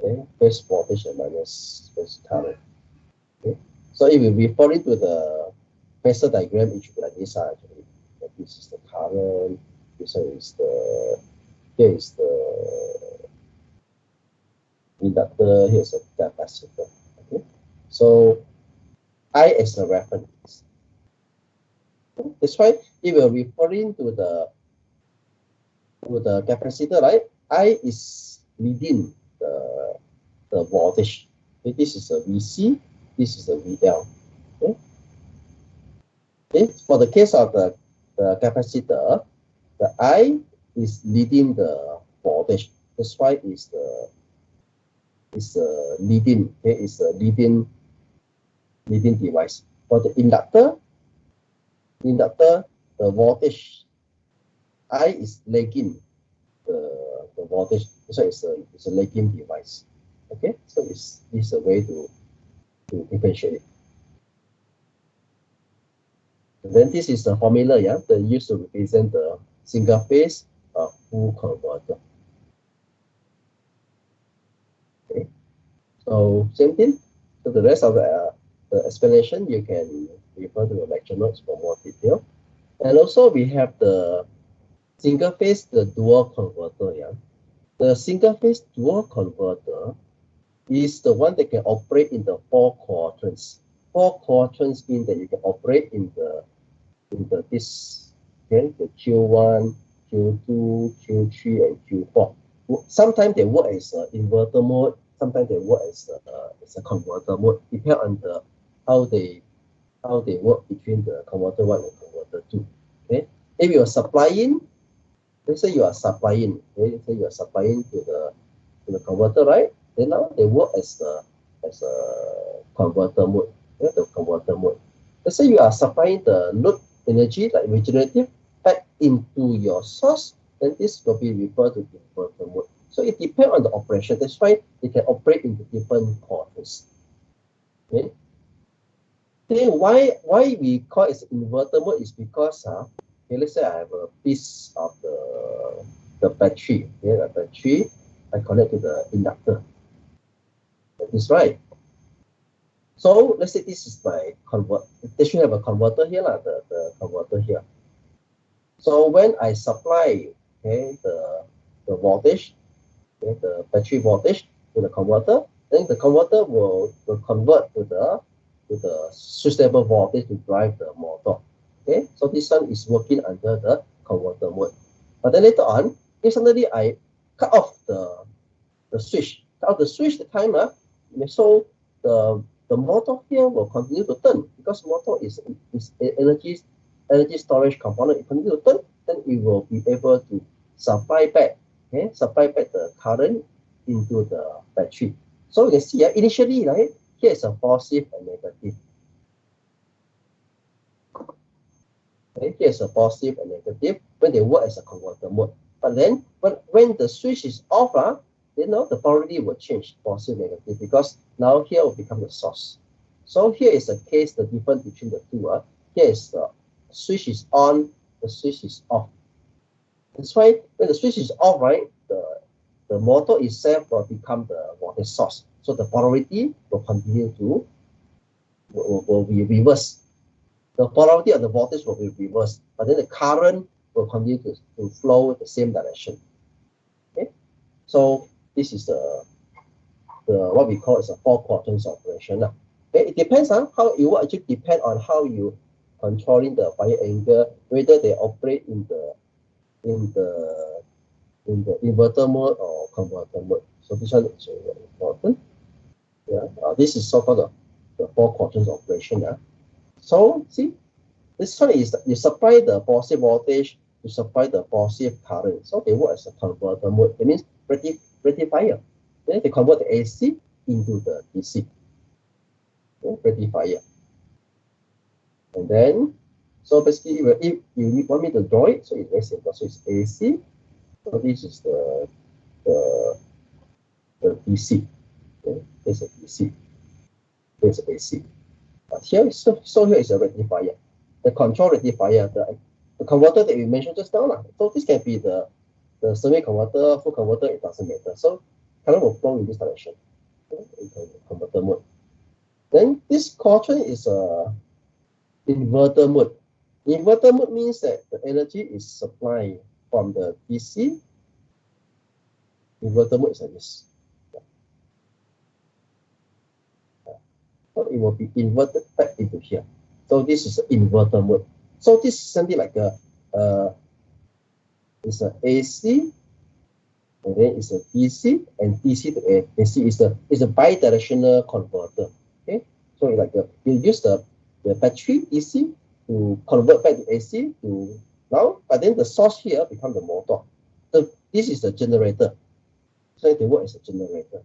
A: Okay, phase voltage and minus phase current. Okay, so if we refer it to the phasor diagram, it should be like this actually. This is the current. This one is the. Here is the inductor. Here's a capacitor. Okay, so I as a reference. That's why if we're referring to the capacitor, right? I is leading the voltage. Okay, this is a VC. This is a VL. Okay. Okay. For the case of the capacitor, the I is leading the voltage. That's why it's the leading. Okay, it's a leading device. For the inductor, the voltage I is lagging the voltage. So it's a lagging device. Okay, so it's a way to differentiate it. And then this is the formula, yeah, that used to represent the single phase full converter. Okay, so same thing. So the rest of the explanation you can refer to the lecture notes for more detail. And also we have the single phase, the dual converter. Yeah, the single phase dual converter is the one that can operate in the 4 quadrants. 4 quadrants mean that you can operate in this, okay, the Q1, Q2, Q3, and Q4. Sometimes they work as an inverter mode. Sometimes they work as a converter mode. Depend on how they work between the converter 1 and converter 2. Okay, if you are supplying, let's say you are supplying, okay, let's say you are supplying to the converter, right? Then now they work as a converter mode. Okay, the converter mode. Let's say you are supplying the load energy like regenerative back into your source, then this will be referred to inverter mode. So it depends on the operation. That's why it can operate into different quadrants. Okay. Okay, why we call it inverter mode is because okay, let's say I have a piece of the battery. Okay, the battery I connect to the inductor. That is right. So let's say this is my converter. They should have a converter here, the converter here. So when I supply, okay, the voltage, okay, the battery voltage to the converter, then the converter will convert to the switch level voltage to drive the motor. Okay, so this one is working under the converter mode. But then later on, if suddenly I cut off the switch, the timer, so the motor here will continue to turn because motor is energy storage component. It continue to turn, then it will be able to supply back the current into the battery. So you can see initially, right, here is a positive and negative. Okay, here is a positive and negative when they work as a converter mode. But then when the switch is off, then now the polarity will change, positive, negative, because now here will become the source. So here is the case, the difference between the two. Here is the switch is on, the switch is off. That's why when the switch is off, right, the motor itself will become the voltage source. So the polarity will continue to will be reversed. The polarity of the voltage will be reversed, but then the current will continue to flow in the same direction. Okay, so this is the what we call is a 4 quadrants operation. Okay, it depends on how it will actually depend on how you controlling the fire angle, whether they operate in the inverter mode or converter mode. So this one is very important. Yeah, this is so-called the 4 quadrants operation. So see, this one is you supply the positive voltage, you supply the positive current. So they work as a converter mode. It means rectifier. Then they convert the AC into the DC. Okay, rectifier. And then, so basically, if you want me to draw it, so it's very simple. So it's AC. So this is the, the DC. Okay? It's a DC. It's a AC. Here, so here is a rectifier. The control rectifier, the converter that we mentioned just now. So this can be the semi-converter, full converter, it doesn't matter. So current will flow in this direction. Okay? In converter mode. Then this quadrant is a inverter mode. Inverter mode means that the energy is supplied from the DC. Inverter mode is like this. So it will be inverted back into here. So this is inverter mode. So this is something like it's an AC, and then it's a DC, and DC to AC is a bidirectional converter. Okay, so like you use the battery DC to convert back to AC to now, but then the source here becomes the motor. So this is the generator. So they work as a generator.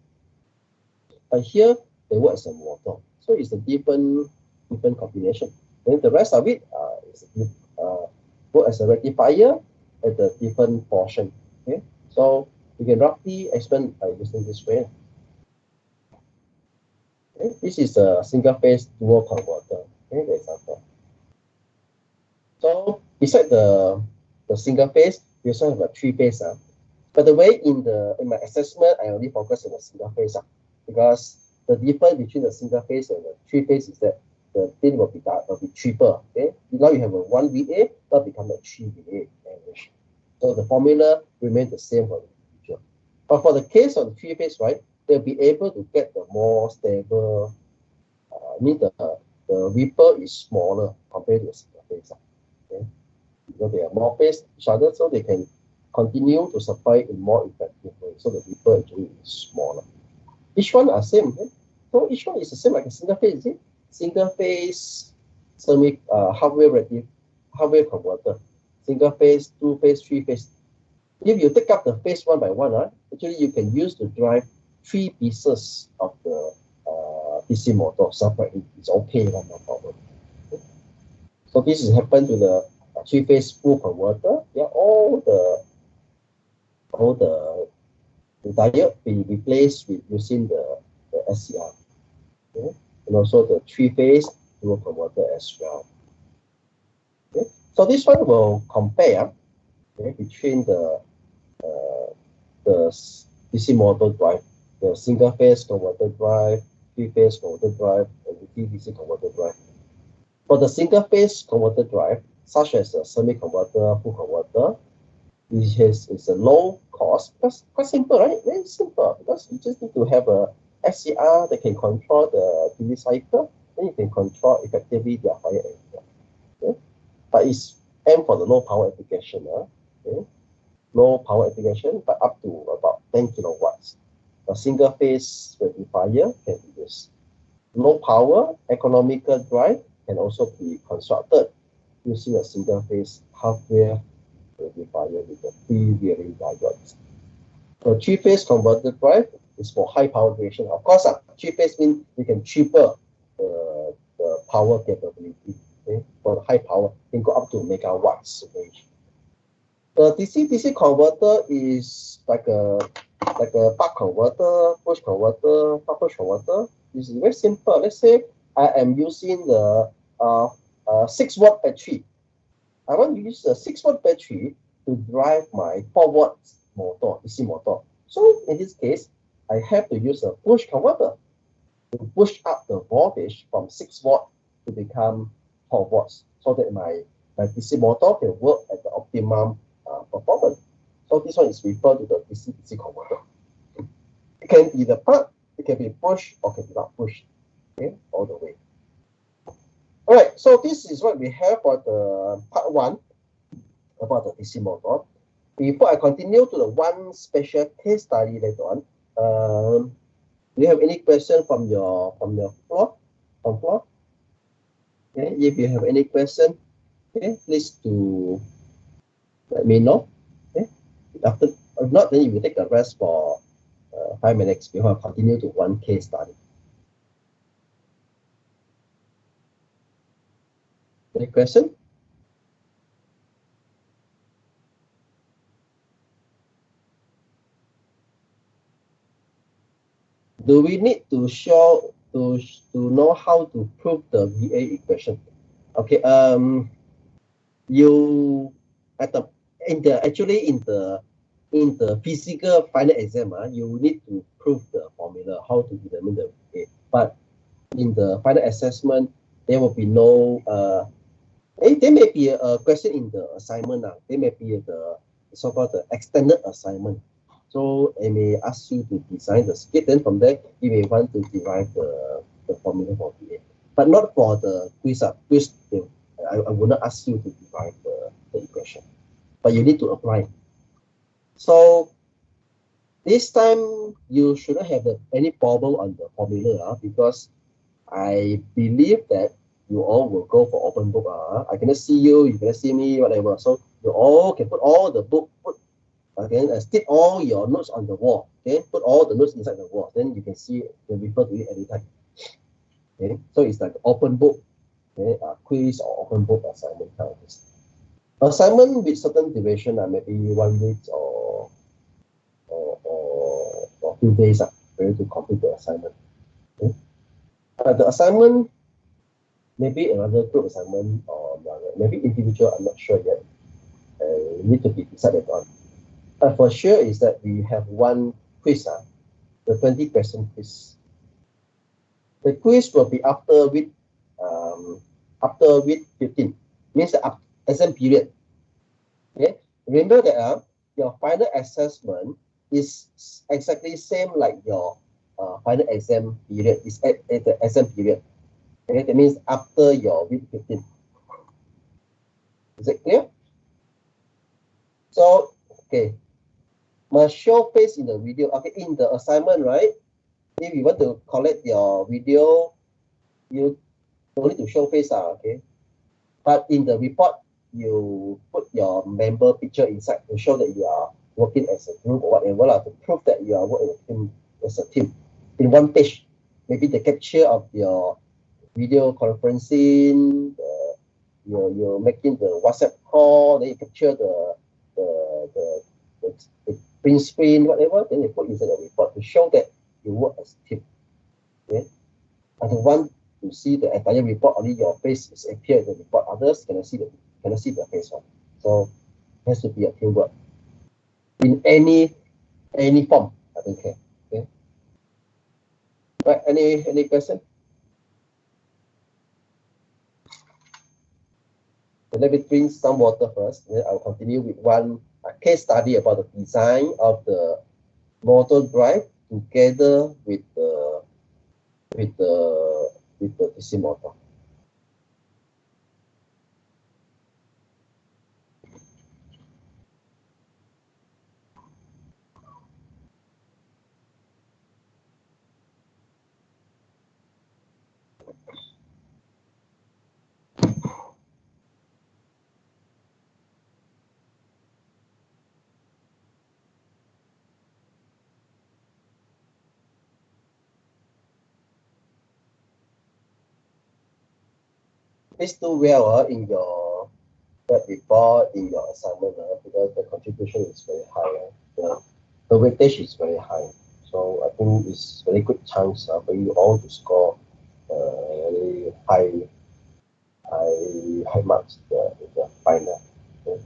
A: But here they work as a motor. So it's a different combination. Then the rest of it is work as a rectifier at the different portion. Okay, so you can roughly explain by using this way. Okay? This is a single phase dual converter. Okay, the example. So beside the single phase, we also have a three phase. By the way, in my assessment, I only focus on the single phase because the difference between the single phase and the three phase is that the thing will be cheaper. Okay, now you have a 1 VA, that become a 3 VA average. So the formula remains the same for the individual. But for the case of the three phase, right, they'll be able to get the more stable. The ripple is smaller compared to the single phase. Okay, because they are more phase each other, so they can continue to supply in more effective way. So the ripple actually is smaller. Each one are same. Okay? So each one is the same like a single phase. See? Single phase half-wave converter. Single phase, two phase, three phase. If you take up the phase one by one, actually you can use to drive three pieces of the DC motor separately. It's okay, no problem. Okay? So this is happen to the three phase full converter. Yeah, all the diode be replaced with using the SCR. Okay? And also the three phase dual converter as well. Okay? So this one will compare between the DC motor drive, the single phase converter drive, three phase converter drive, and the DC converter drive. For the single phase converter drive, such as a semi-converter, full converter, it's a low cost. That's quite simple, right? Very simple, because you just need to have a SCR that can control the duty cycle, then you can control effectively their fire area. Okay? But it's aimed for the low power application. Okay? Low power application, but up to about 10 kilowatts. A single phase rectifier can be used. Low power economical drive can also be constructed using a single phase half-wave rectifier with the freewheeling diodes. The three-phase converter drive is for high power application. Of course, three-phase means you can triple the power capability. Okay? For the high power, you can go up to megawatts range. The DC-DC converter is like a buck converter, push converter, buck push converter. This is very simple. Let's say I am using the 6-watt battery. I want to use a 6-watt battery to drive my 4-watt motor, DC motor. So in this case, I have to use a push converter to push up the voltage from 6 watt to become 12 watts, so that my DC motor can work at the optimum performance. So this one is referred to the DC-DC converter. It can be the plug, it can be pushed or can be not pushed. Okay, all the way. All right, so this is what we have for the part one about the DC motor. Before I continue to the one special case study later on, do you have any question from your floor? Okay, if you have any question, okay, please to let me know. Okay, if not, then you will take the rest for 5 minutes before I continue to one case study. question? Do we need to show to know how to prove the VA equation? Okay. You at the actually in the physical final exam, you need to prove the formula how to determine the VA. But in the final assessment, there will be no there may be a question in the assignment. There may be the so-called the extended assignment. So it may ask you to design the skit. Then from there, you may want to derive the formula for VA. But not for the quiz. Quiz, I will not ask you to derive the equation. But you need to apply. So this time, you shouldn't have any problem on the formula because I believe that you all will go for open book. I cannot see you, you cannot see me, whatever. So you all can put all the book, stick all your notes on the wall. Okay, put all the notes inside the wall. Then you can see, you refer to it anytime. Okay, so it's like open book, okay, quiz or open book assignment kind of this. Assignment with certain duration, maybe 1 week or few days for you to complete the assignment. Okay? The assignment, maybe another group assignment or maybe individual, I'm not sure yet. Need to be decided on. But for sure is that we have one quiz, the 20% quiz. The quiz will be after week 15, means the exam period. Okay, remember that your final assessment is exactly same like your final exam period is at the exam period. Okay, that means after your week 15. Is it clear? So, okay, must show face in the video. Okay, in the assignment, right? If you want to collect your video, you don't need to show face, okay? But in the report, you put your member picture inside to show that you are working as a group or whatever, to prove that you are working as a team. In one page, maybe the capture of your video conferencing, you're making the WhatsApp call, then you capture the print screen, whatever, then you put inside the report to show that you work as a team. Okay? I don't want to see the entire report, only your face is appear in the report. Others cannot see the face one. So it has to be a teamwork. In any form, I don't care. Okay. Right, any question? So let me drink some water first, then I'll continue with one case study about the design of the motor drive together with the DC motor. Please do well in your report, in your assignment, because the contribution is very high. The weightage is very high. So I think it's very good chance for you all to score very high marks in the final, okay,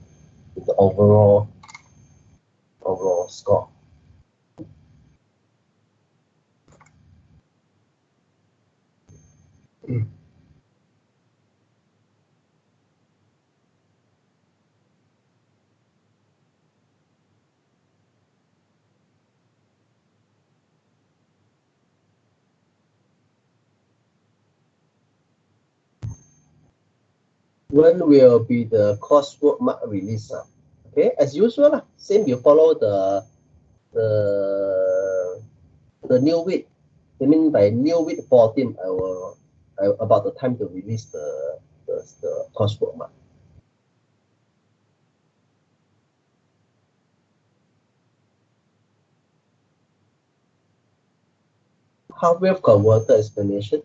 A: in the overall score. When will be the coursework mark release? Okay, as usual, same you follow the new week. I mean by new week 14, about the time to release the coursework mark. Half-wave converter explanation.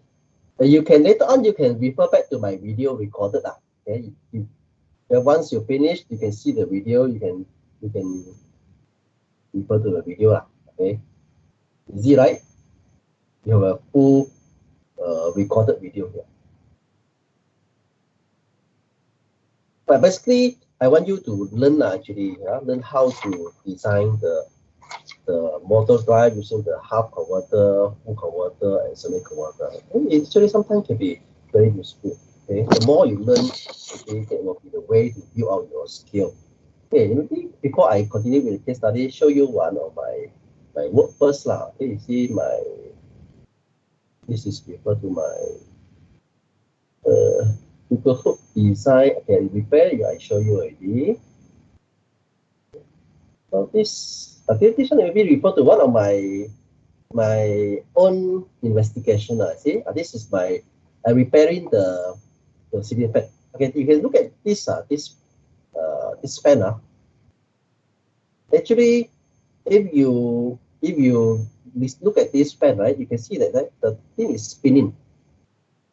A: You can later on you can refer back to my video recorded. Okay, once you finish, you can see the video. You can refer to the video lah. Okay, easy, right? You have a full recorded video here. But basically, I want you to learn learn how to design the motor drive using the half converter, full converter, and semi converter. And it actually sometimes can be very useful. Okay, the more you learn, okay, that will be the way to build out your skill. Okay, maybe before I continue with the case study, show you one of my work first lah. Okay, you see this is refer to my Google hook design. Okay, repair. I show you already. So this one maybe refer to one of my own investigation. See, this is my repairing the ceiling fan. Okay, you can look at this this fan. Actually, if you look at this fan, right, you can see that the thing is spinning.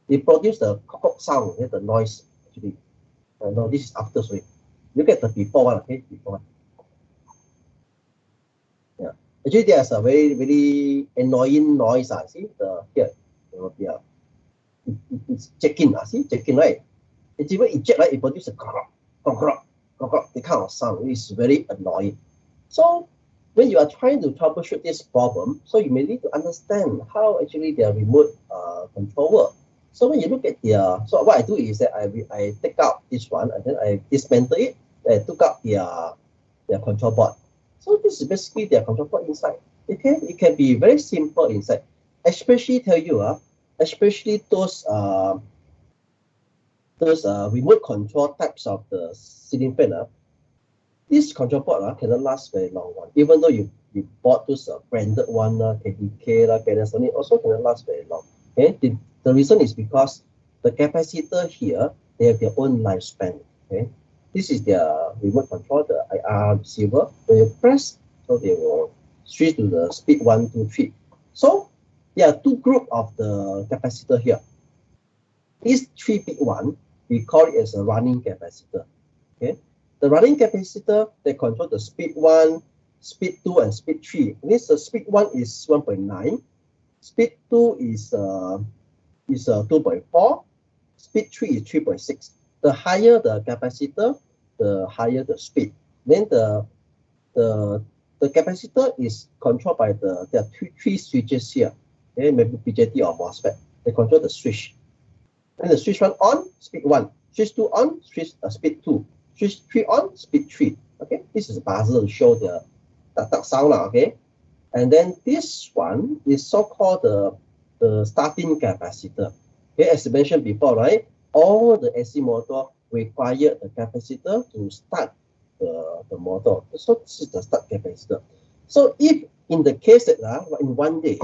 A: It produces the cock sound, the noise. Actually, no, this is after. Sorry, look at the before one. Okay, before one. Yeah, actually, there's a very annoying noise. See here, there will be it's checking. See, checking, right? It's even eject, right? It produces a crock, the kind of sound. It's very annoying. So when you are trying to troubleshoot this problem, so you may need to understand how actually their remote control work. So when you look at so what I do is that I take out this one and then I dismantle it. I took out their control board. So this is basically their control board inside. Okay, it can be very simple inside. Especially tell you especially those remote control types of the ceiling fan. This control board cannot last very long one. Even though you bought those branded one, KDK, Panasonic, also cannot last very long. Okay, the reason is because the capacitor here, they have their own lifespan. Okay, this is their remote control, the IR receiver. When you press, so they will switch to the speed 1, 2, 3. So there are two groups of the capacitor here. This 3 big one, we call it as a running capacitor. Okay, the running capacitor, they control the speed 1, speed 2, and speed 3. This speed 1 is 1.9, speed 2 is 2.4, speed 3 is 3.6. The higher the capacitor, the higher the speed. Then the capacitor is controlled by there are three switches here. Okay, maybe BJT or MOSFET. They control the switch. When the switch 1 on, speed 1. Switch 2 on, speed 2. Switch 3 on, speed 3. Okay, this is a buzzer to show the sound. Okay, and then this one is so-called the starting capacitor. Okay, as I mentioned before, right? All the AC motor require the capacitor to start the motor. So this is the start capacitor. So if in the case that in one day,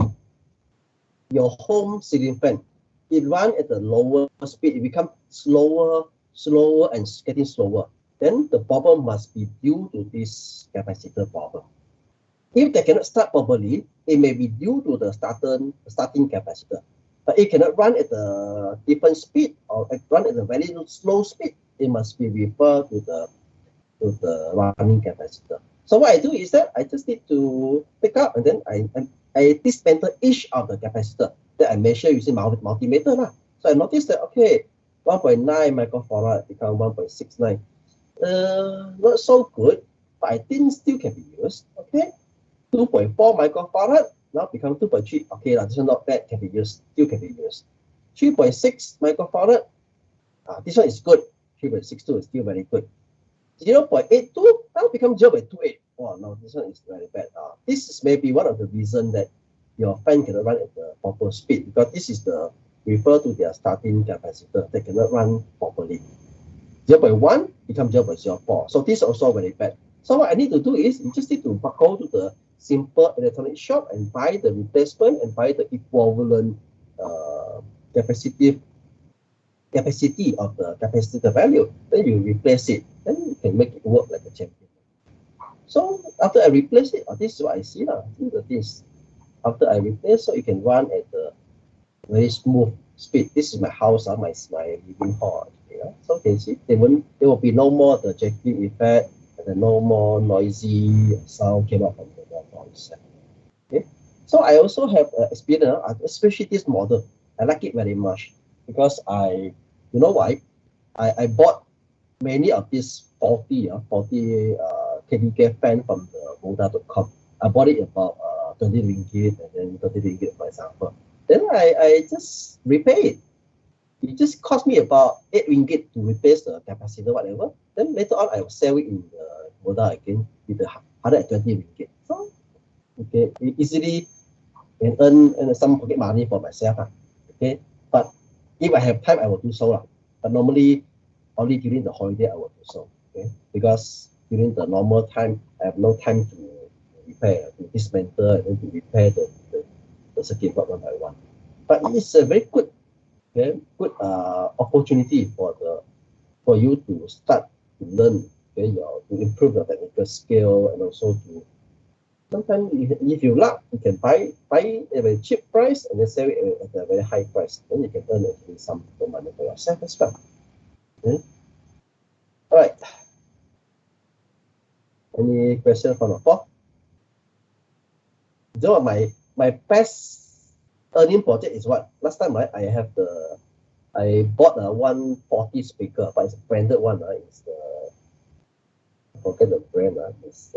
A: your home ceiling fan, it runs at a lower speed, it becomes slower and getting slower, then the problem must be due to this capacitor problem. If they cannot start properly, it may be due to the starting capacitor. But it cannot run at a different speed or run at a very slow speed. It must be referred to the running capacitor. So what I do is that I just need to pick up and then I dismantle each of the capacitor that I measure using multimeter. So I noticed that, okay, 1.9 microfarad become 1.69. Not so good, but I think still can be used. Okay, 2.4 microfarad now become 2.3. Okay, this one not bad, can be used, still can be used. 3.6 microfarad, this one is good. 3.62 is still very good. 0.82 now become 0.28. Oh no, this one is very bad. This is maybe one of the reasons that your fan cannot run at the proper speed, because this is the refer to their starting capacitor. They cannot run properly. 0.1 becomes 0.04. So this is also very bad. So what I need to do is you just need to go to the simple electronic shop and buy the replacement and buy the equivalent capacity of the capacitor value. Then you replace it. Then you can make it work like a champion. So after I replace it, this is what I see now. This after I replace, so it can run at the very smooth speed. This is my house, my living hall. Okay. Yeah? So you can see there will be no more the jacking effect, and no more noisy sound came out from the motor itself. Okay, so I also have experience, especially this model. I like it very much because you know why? I bought many of these 40 KDK fan from the Moda.com. I bought it about 20 ringgit and then 30 ringgit, for example. Then I just repair it. It just cost me about 8 ringgit to replace the capacitor, whatever. Then later on, I will sell it in the Moda again with the 120 ringgit. So, okay, easily and earn some pocket money for myself. Okay, but if I have time, I will do so. But normally, only during the holiday I will do so. Okay, because during the normal time, I have no time to repair, to dismantle, and then to repair the circuit board one by one. But it's a very good opportunity for you to start to learn, okay, to improve your technical skill, and also to sometimes if you luck, you can buy at a very cheap price and then sell it at a very high price. Then you can earn actually some money for yourself as well. Okay? All right. Any question from the floor? So my best earning project is what? Last time, right, I bought a 140 speaker, but it's a branded one, right? It's I forget the brand, it's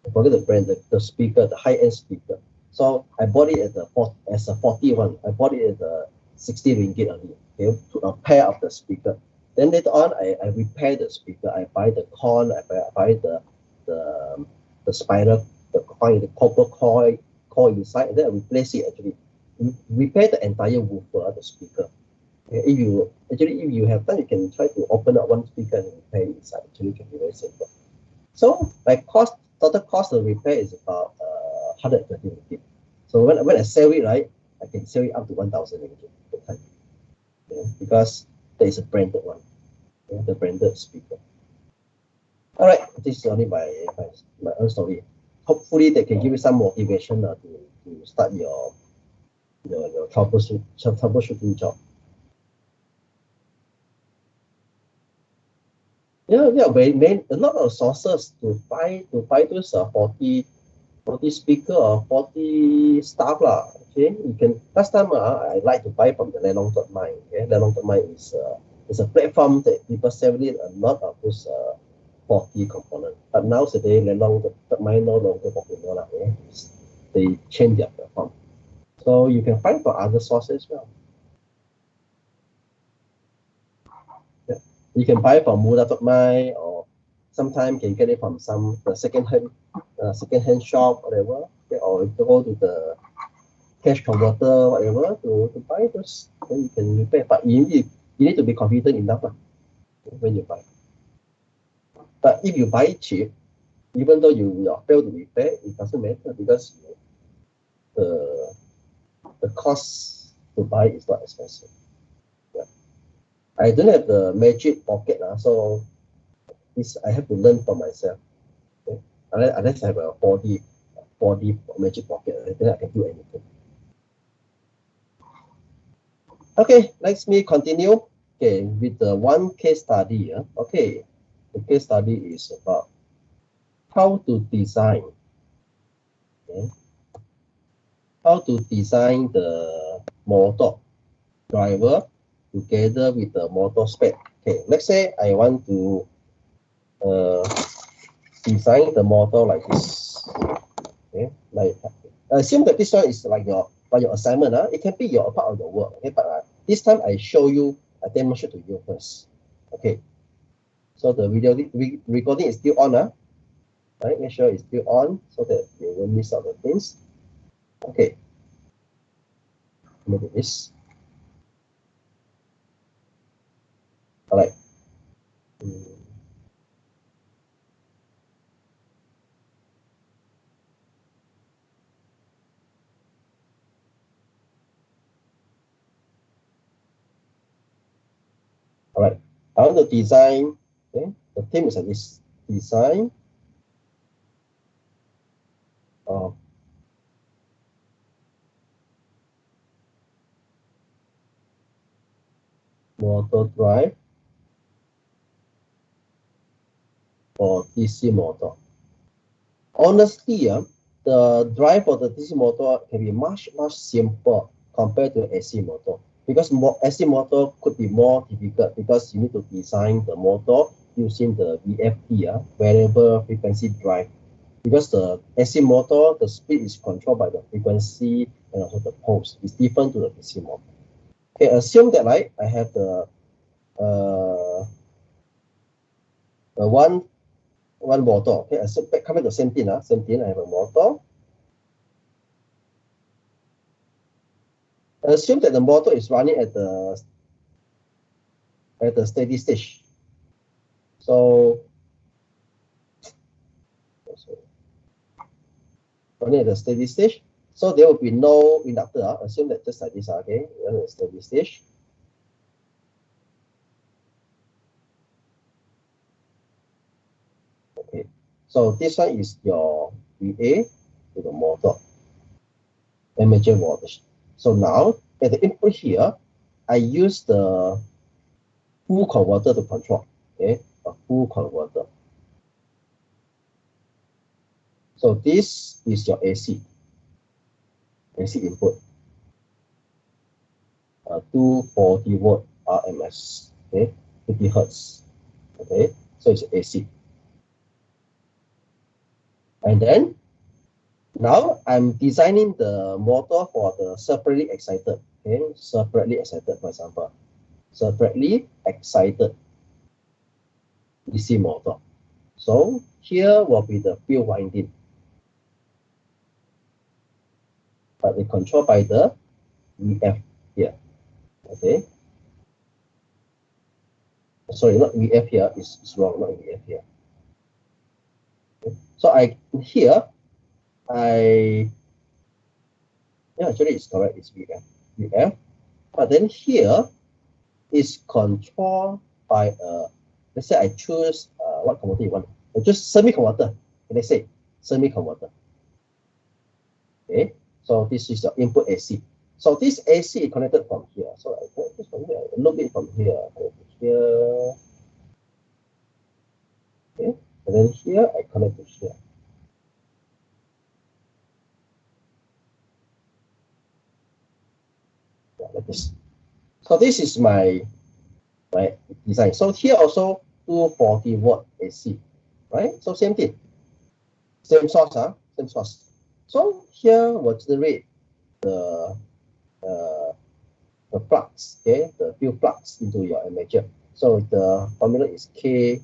A: I forget the brand, the speaker, the high-end speaker. So I bought it as a 41. I bought it at 60 ringgit only, okay, to a pair of the speaker. Then later on, I repair the speaker. I buy the con, I buy the spiral, the coil, the copper coil inside, and then I replace it actually. Repair the entire woofer, the speaker. Okay, if you have time, you can try to open up one speaker and repair it inside. Actually, it can be very simple. So my total cost of repair is about 130 ringgit. So when I sell it, right, I can sell it up to 1,000 ringgit per time. Yeah, because there is a branded one, yeah, the branded speaker. All right, this is only my own story. Hopefully, they can give you some motivation to start your troubleshooting job. Yeah, a lot of sources to buy those 40 speaker or 40 stuff lah. Okay, you can last time I like to buy from the Lelong.my. Okay, Lelong.my is a platform that people sell it a lot of those 40 components. But nowadays Lelong.my no longer popular lah. Okay? They change their platform, so you can find from other sources as well. Yeah. You can buy from Muda.my, or sometimes can get it from some second-hand shop, whatever. Okay, or you go to the cash converter, whatever, to buy those. Then you can repair. But you need to be confident enough when you buy. But if you buy it cheap, even though you fail to repair, it doesn't matter because the cost to buy is not expensive. Yeah. I don't have the magic pocket, so I have to learn for myself. Okay? Unless I have a 4D magic pocket, then I can do anything. Okay, let me continue. Okay, with the one case study. Okay, the case study is about how to design. Okay, how to design the motor driver together with the motor spec. Okay, let's say I want to design the motor like this. Okay, like assume that this one is like your assignment. It can be your part of the work. Okay, but this time I show you, I demonstrate to you first. Okay, so the video recording is still on. Right, make sure it's still on so that you won't miss out the things. Okay, look at this. All right. All right. I want to design. Okay, the theme is like this: design of motor drive for DC motor. Honestly, the drive for the DC motor can be much simple compared to AC motor, because AC motor could be more difficult because you need to design the motor using the VFD, variable frequency drive. Because the AC motor, the speed is controlled by the frequency and also the pulse. It's different to the DC motor. Okay, assume that I have the one motor. Okay, assume coming to the same thing. Same thing. I have a motor. Assume that the motor is running at the steady stage. So running at the steady stage. So there will be no inductor. Assume that just like this. Okay, running at steady stage. Okay, so this one is your VA to the motor, amateur voltage. So now at the input here, I use the full converter to control. Okay, a full converter. So this is your AC input, 240 volt RMS, okay, 50 hertz, okay, so it's AC. And then now I'm designing the motor for the separately excited, okay, separately excited, for example, separately excited DC motor. So here will be the field winding, but it's controlled by the VF here. Okay. Sorry, not VF here. It's wrong. Not VF here. Okay. So actually it's correct. It's VF. But then here is controlled by let's say I choose what converter you want. I choose semi-converter. Let's say semi-converter. Okay. So this is your input AC. So this AC is connected from here. So I connect this from here. A little bit from here. Here. Okay. And then here I connect to here. Yeah, like this. So this is my design. So here also 240 watt AC, right? So same thing. Same source, same source. So here will generate the plugs, okay, the few plugs into your armature. So the formula is KIF.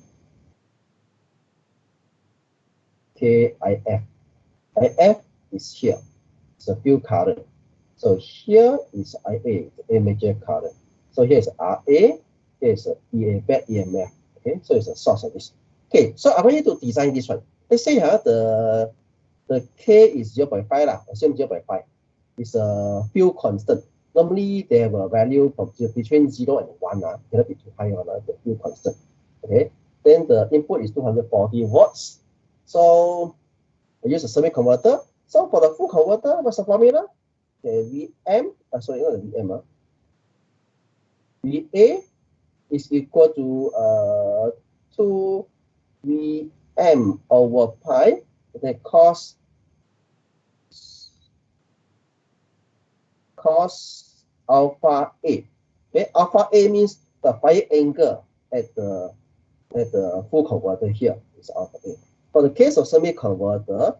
A: IF is here. It's a field current. So here is IA, the armature current. So here is RA, here is a EA back EMF. Okay, so it's a source of this. Okay, so I want you to design this one. Let's say the K is 0.5 lah. Assume 0.5. It's a field constant. Normally they have a value from between 0 and 1. Cannot be too high on the field constant. Okay. Then the input is 240 watts. So I use a semi converter. So for the full converter, what's the formula? Okay, VM, sorry, not the VM. VA is equal to 2 VM over pi. Okay, cos alpha A. Okay, alpha A means the phi angle at the full converter here is alpha A. For the case of semi-converter,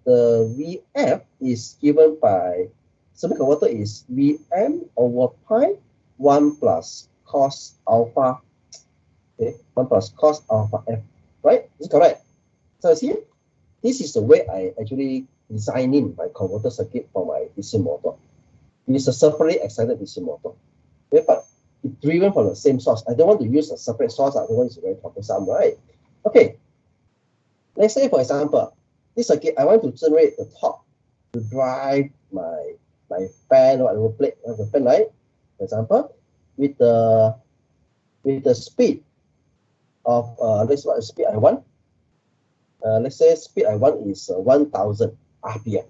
A: the VF is given by semi-converter is VM over pi 1 plus cos alpha. Okay, 1 plus cos alpha F. Right? Is it correct? So see, this is the way I actually designing my converter circuit for my DC motor. It is a separately excited DC motor. Okay, but it's driven from the same source. I don't want to use a separate source. Otherwise, it's very troublesome, right? Okay. Let's say, for example, this circuit, I want to generate the torque to drive my fan or whatever plate of the fan, right? For example, with the speed of let's what speed I want. Let's say speed I want is 1000 RPM.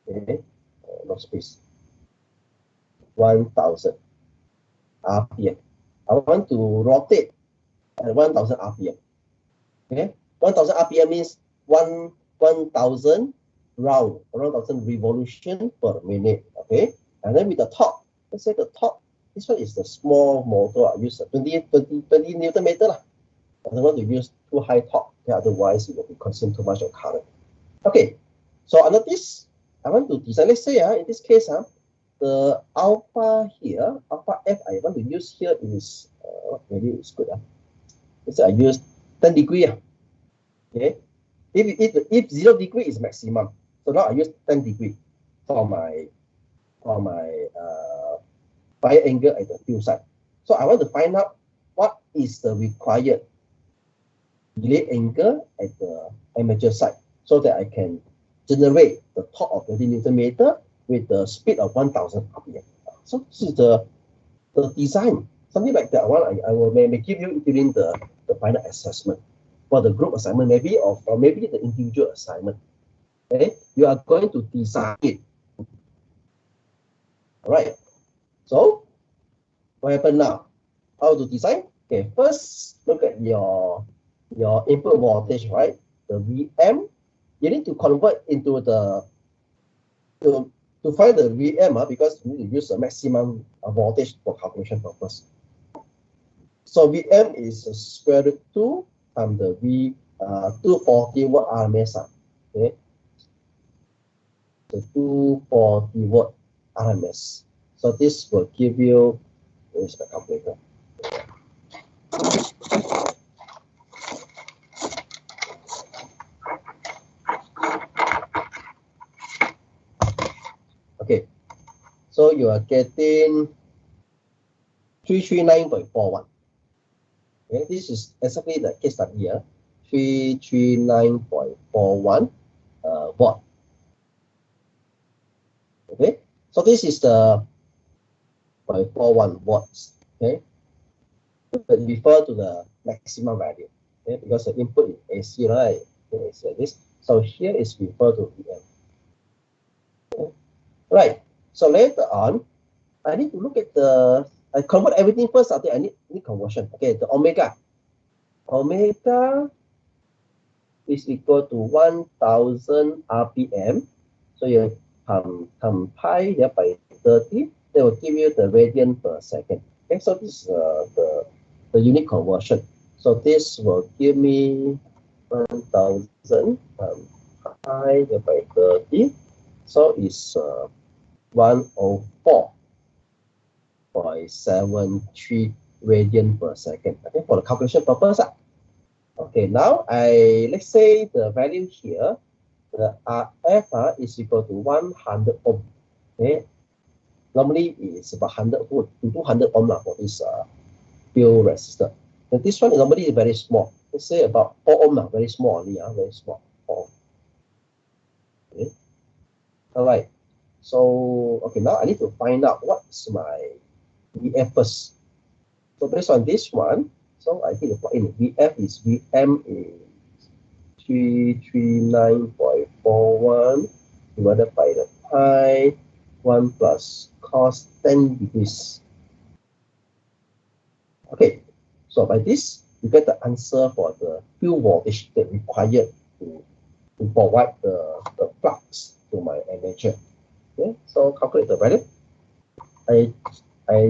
A: Okay, no space. 1000 RPM. I want to rotate at 1000 RPM. Okay, 1000 RPM means 1000 round, 1000 revolution per minute. Okay, and then with the top, let's say the top, this one is the small motor. I use 20 Newton meter. I don't want to use too high torque, okay, otherwise it will be consume too much of current. Okay, so under this, I want to design, let's say in this case, the alpha here, alpha F I want to use here is, what value is good? Let's say I use 10 degree. Okay, if 0 degree is maximum, so now I use 10 degree for my fire angle at the field side. So I want to find out what is the required delay angle at the amateur side so that I can generate the torque of 20 Newton meter with the speed of 1000 RPM. So this is the design, something like that one I will may give you during the final assessment for the group assignment, maybe, or maybe the individual assignment. Okay, you are going to design it. All right, so what happened now? How to design? Okay, first look at your input voltage, right? The VM, you need to convert into the to find the VM because you need to use the maximum voltage for calculation purpose. So VM is square root 2 times the 240 watt RMS. Okay, the 240 watt RMS. So this will give you, where's the calculator? Okay, so you are getting 339.41. Okay, this is exactly the case study here. 339.41 watt. Okay, so this is the 0.41 watts. Okay, but refer to the maximum value. Okay, because the input is AC, right? Okay, it's like this. So here is refer to VM. Okay. Right. So later on, I need to look at I convert everything first. I think I need conversion. Okay, the omega. Omega is equal to 1000 RPM. So you pi by 30, they will give you the radian per second. Okay, so this is the unit conversion. So this will give me 1000 pi by 30. So it's 104.73 radian per second. Okay, for the calculation purpose. Okay, now let's say the value here, the RF is equal to 100 ohm. Okay, normally it's about 100 to 200 ohm for this field resistor. And this one normally is very small. Let's say about 4 ohm, very small only, very small. 4 ohm. Okay. All right. So okay, now I need to find out what's my VF first. So based on this one, so I need to plug in VF is VM is 339.41 divided by the pi 1 plus cos 10 degrees. Okay, so by this, you get the answer for the field voltage that required to provide the flux to my armature. Okay, so calculate the value. I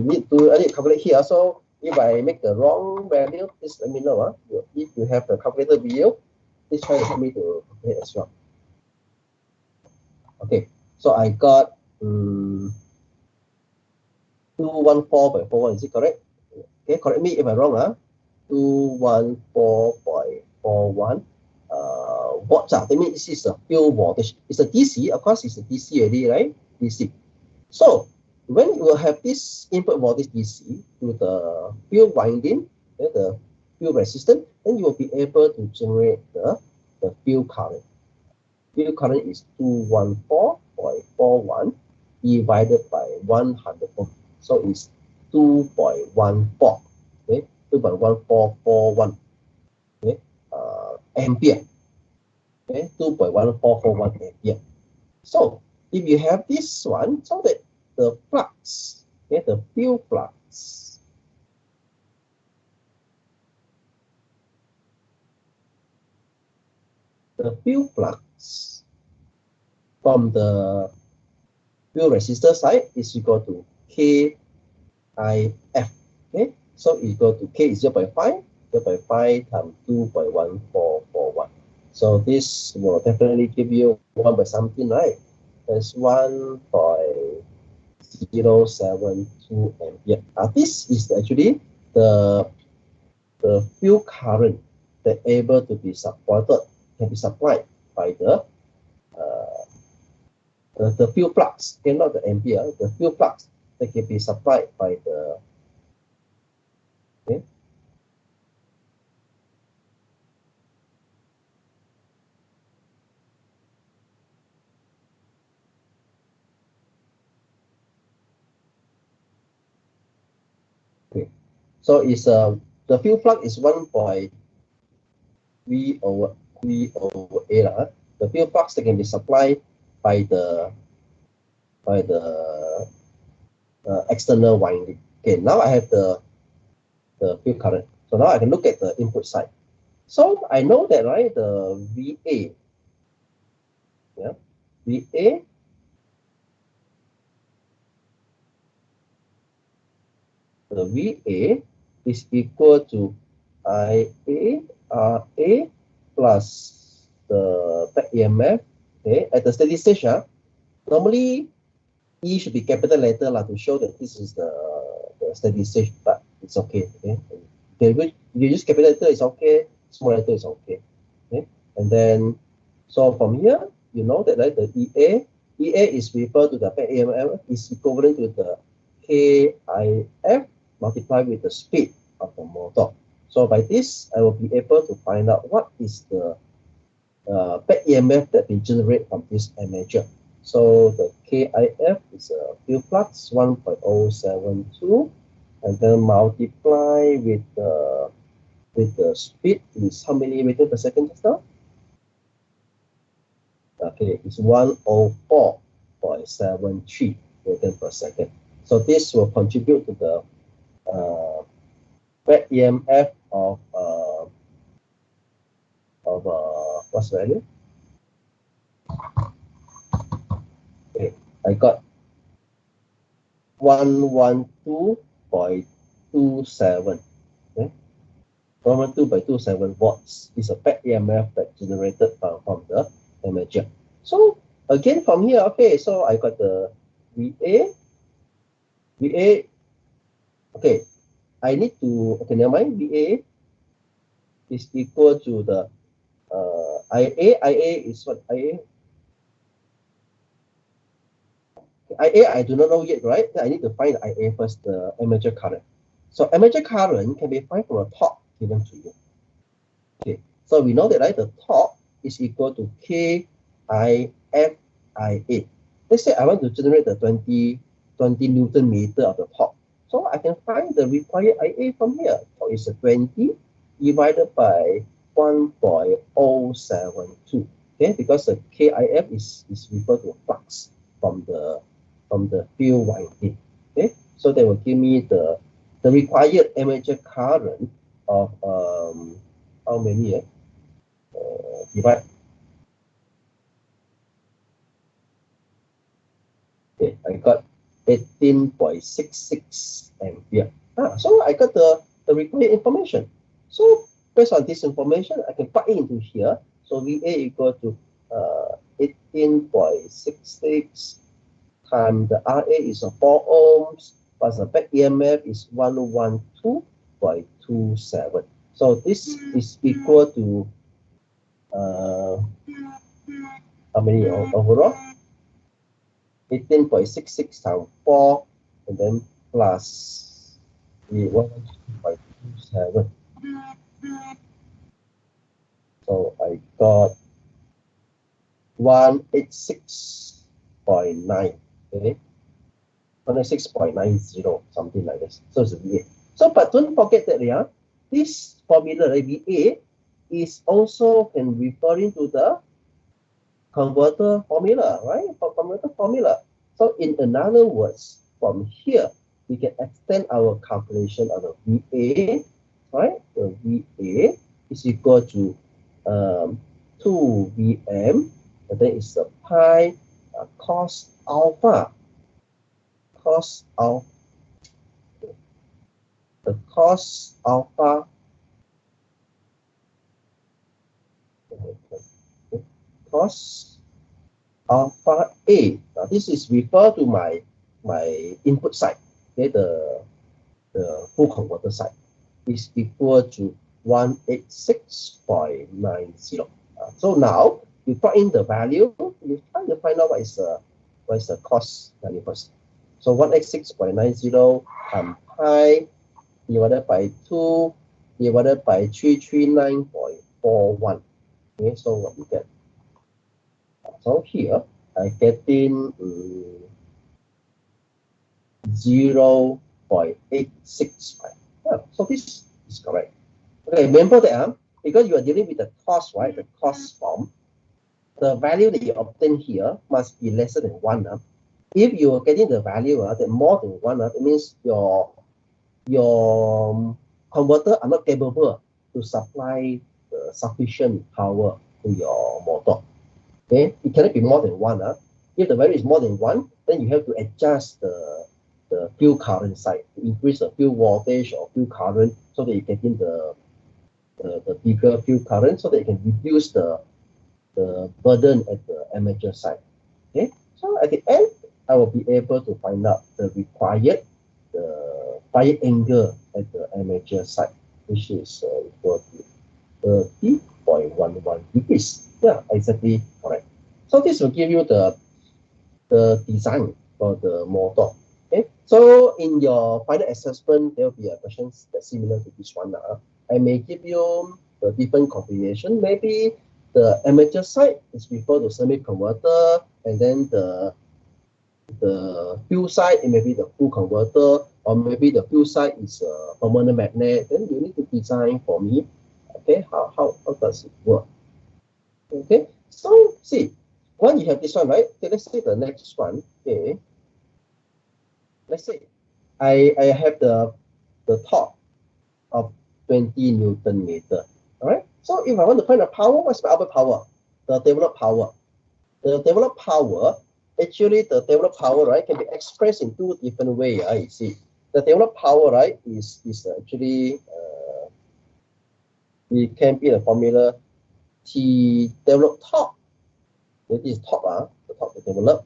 A: need to calculate here. So if I make the wrong value, please let me know. If you have the calculator video, please try to help me to calculate as well. Okay, so I got 214.41. Is it correct? Okay, correct me if I'm wrong. 214.41 watts. That means this is the field voltage. It's a DC, of course, it's a DC already, right? DC. So when you will have this input voltage DC to the field winding, the field resistance, then you will be able to generate the field current. Field current is 214.41 divided by 100 ohm. So it's 2.14. Okay, 2.1441. Okay, ampere. Okay, 2.1441 ampere. So if you have this one, so that the flux, okay, the field flux the field flux from the field resistor side is equal to KIF. Okay, so equal to K is 0.5, 0.5 times 2.1441. So this will definitely give you 1 by something, right? That's 1.072 ampere. This is actually the field current that able to be supported, can be supplied by the field flux, okay, not the ampere, the field flux that can be supplied by the, okay. Okay. So it's the field flux is 1 by V over A lah. The field flux that can be supplied by the external winding. Okay, now I have the field current. So now I can look at the input side. So I know that, right, the VA, yeah, VA the VA is equal to IA RA plus the back EMF. Okay, at the steady state, normally E should be capital letter to show that this is the steady state, but it's okay. Okay, if you use capital letter, it's okay. Small letter is okay. Okay, and then so from here, you know that, right, the EA is referred to the back EMF is equivalent to the KIF multiplied with the speed of the motor. So by this, I will be able to find out what is the back EMF that we generate from this armature. So the KIF is a field flux 1.072, and then multiply with the speed is how many meters per second just now? Okay, it's 104.73 meters per second. So this will contribute to the back EMF of what's the value? Okay, I got 112.27. Okay, 112.27 watts is a back EMF that generated from the armature. So again from here, okay, so I got the VA. Okay, I need to, okay, never mind. VA is equal to the IA is what? IA I do not know yet, right? I need to find the IA first, the armature current. So armature current can be found from the torque given to you. Okay, so we know that, right, the torque is equal to KIF IA. Let's say I want to generate the 20 Newton meter of the torque. So I can find the required IA from here. So it's a 20 divided by 1.072. Okay, because the KIF is referred to flux from the field winding. Okay, so they will give me the required armature current of how many? Divide. Okay, I got 18.66 ampere. So I got the required information. So based on this information, I can plug it into here. So VA equal to 18.66 times the RA is 4 ohms plus the back EMF is 112.27. So this is equal to how many overall? 18.66 times 4, and then plus the 112.27. So I got 186.9. Okay, 106.90, something like this. So it's a VA. So, but don't forget that, yeah, this formula, VA, is also can referring to the converter formula, right? For converter formula. So in another words, from here, we can extend our calculation of the VA, right? The VA is equal to 2 Vm, and then it's the pi cos alpha, cos alpha, the cos alpha, cos alpha A. Now this is refer to my input side, okay, the full converter side is equal to 186.90. So now you plug in the value, you try to find out what is the cost value first. So 186.90 times pi divided by 2 divided by 339.41. Okay, so what you get? So here I get in 0.865. Yeah, so this is correct. Okay, remember that because you are dealing with the cost, right? The cost form, the value that you obtain here must be lesser than 1. If you are getting the value that more than 1, that means your converter are not capable to supply sufficient power to your motor. Okay, it cannot be more than 1. If the value is more than 1, then you have to adjust the field current side to increase the field voltage or field current so that you get in the bigger field current so that you can reduce the burden at the amateur side. Okay, so at the end, I will be able to find out the required fire angle at the amateur side, which is equal to 30.11 degrees. Yeah, exactly correct. So this will give you the design for the motor. Okay, so in your final assessment, there will be a question that's similar to this one. I may give you the different configuration. Maybe the amateur side is referred to semi-converter, and then the field side, it may be the full converter, or maybe the field side is a permanent magnet. Then you need to design for me. Okay, how does it work? Okay, so see, when you have this one, right? Okay, let's say the next one. Okay, let's say I have the torque of 20 Newton meter. All right. So if I want to find the power, what's my output power? The developed power. The developed power, actually the developed power, right, can be expressed in two different ways. You see, the developed power, right, is actually it can be the formula T developed torque. That is torque, the torque to develop,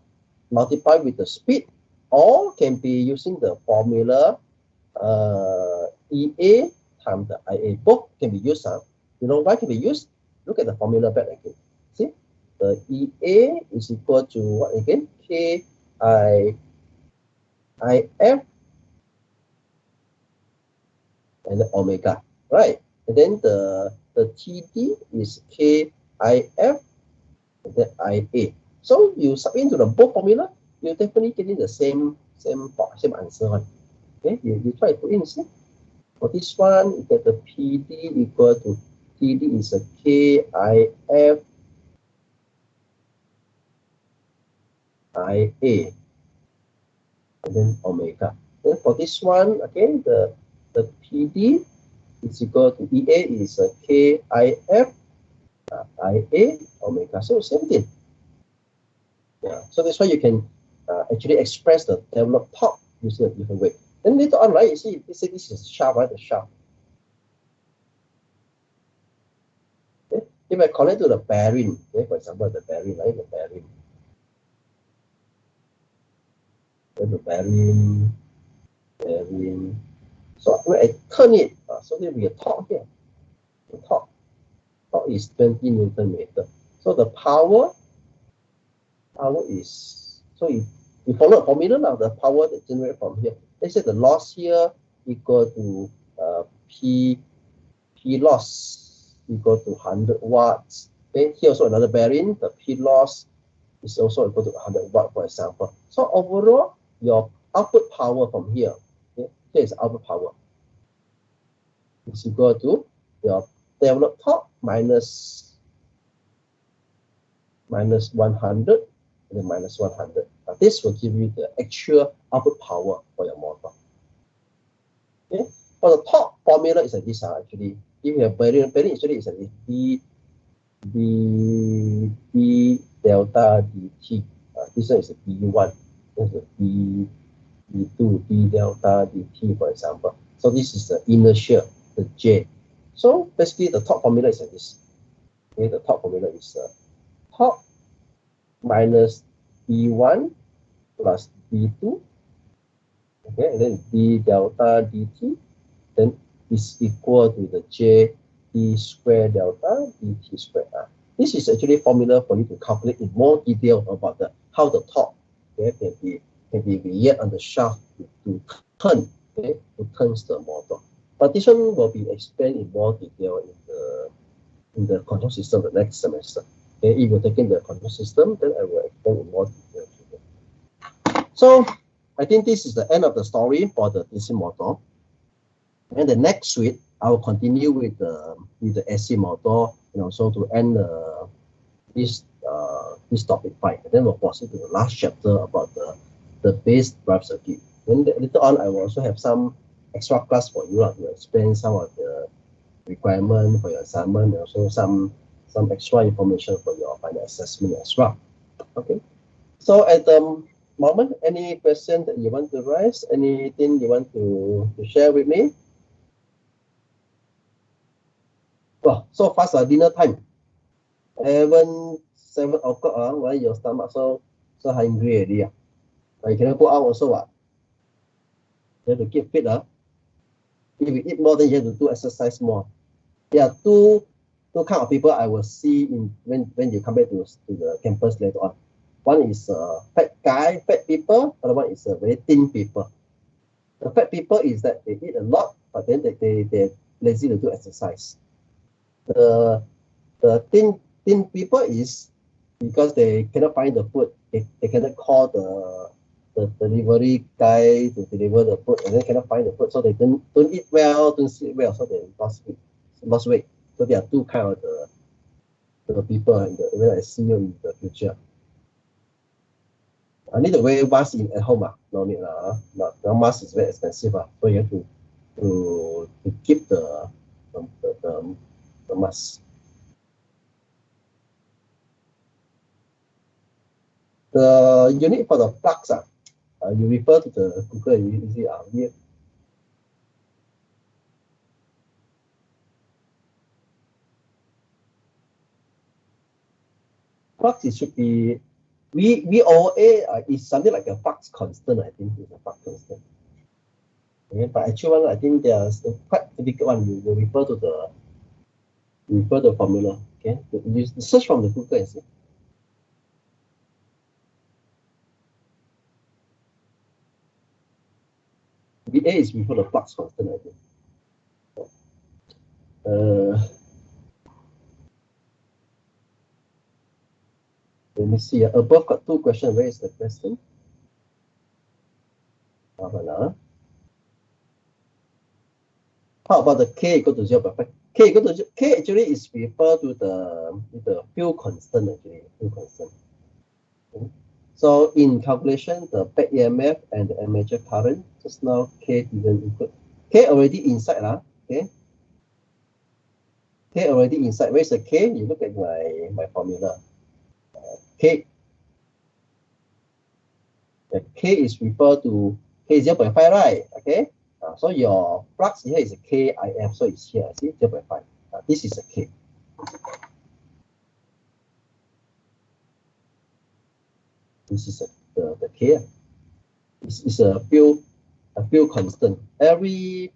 A: multiplied with the speed, or can be using the formula EA times the IA. Both can be used. You know why can be used? Look at the formula back again. See, the EA is equal to what again? KIIF, and the omega, right? And then the TD is KIF and then IA. So you sub into the both formula, you're definitely getting the same answer. Okay, you try to put in, see. For this one, you get the PD equal to TD is a KIF IA and then omega. Then for this one, again, the PD is equal to EA is a KIF IA omega. So same thing. Yeah. So that's why you can actually express the developed torque using a different way. Then later on, right, you see, this is shaft, right? The shaft. Okay? If I connect to the bearing, okay, for example, the bearing, right? The bearing. Then the bearing. So when I turn it, so there will be a torque here. The torque is 20 Newton meter. So the power is, so you follow the formula now, the power that generated from here. Let's say the loss here equal to P loss equal to 100 watts. Okay, here also another bearing, the P loss is also equal to 100 watt, for example. So overall, your output power from here, okay, here is output power. It's equal to your developed torque minus 100 and then minus 100. Now this will give you the actual output power for your motor. Okay, for the torque formula is like this actually. If you have bearing actually is like d delta dt. This one is a d1. This is a d2, d delta dt, for example. So this is the inertia, the J. So basically, the top formula is like this. Okay, the top formula is top minus d1 plus d2. Okay, and then d delta dt, then is equal to the J d square delta dt square. This is actually a formula for you to calculate in more detail about how the top, okay, can be react on the shaft to turn, okay, to turns the motor. But this one will be explained in more detail in the control system the next semester. Okay, if you're taking the control system, then I will explain in more detail. So I think this is the end of the story for the DC motor. And the next week, I will continue with the AC motor, and also to end this topic 5. And then we'll proceed to the last chapter about the base drive circuit. Then later on, I will also have some extra class for you to explain some of the requirement for your assignment, and also some extra information for your final assessment as well. Okay. So at the moment, any question that you want to raise? Anything you want to share with me? Well, so fast dinner time. 7 o'clock, why your stomach so hungry already? You cannot go out also. You have to keep fit. If you eat more, then you have to do exercise more. There are two kind of people I will see when you come back to the campus later on. One is fat people. Other one is very thin people. The fat people is that they eat a lot, but then they're lazy to do exercise. The thin people is because they cannot find the food. They cannot call the delivery guy to deliver the food, and they cannot find the food, so they don't eat well, don't sleep well, so they lost weight. So there are two kind of the people when I see you in the future. I need to wear mask at home. No need. Now mask is very expensive. So you have to keep the mask. The unit for the plugs, you refer to the Google, you see, here. Flux, it should be VOA is something like a flux constant. I think it's a flux constant. Okay, but actually one, I think there's a quite difficult one. You refer to the formula. Okay, you search from the Google and see. VA is before the flux constant, I think. Let me see. Above got two questions. Where is the question? How about the K equal to 0.5? K equal to K actually is referred to the field constant, actually, field constant. Okay. So in calculation, the back EMF and the armature current, just now K didn't include. K already inside, okay? K already inside. Where's the K? You look at my formula. K. The K is referred to K 0.5, right? Okay. So your flux here is a KIF, so it's here. See 0.5. This is a K. This is the K. It's a field constant. Every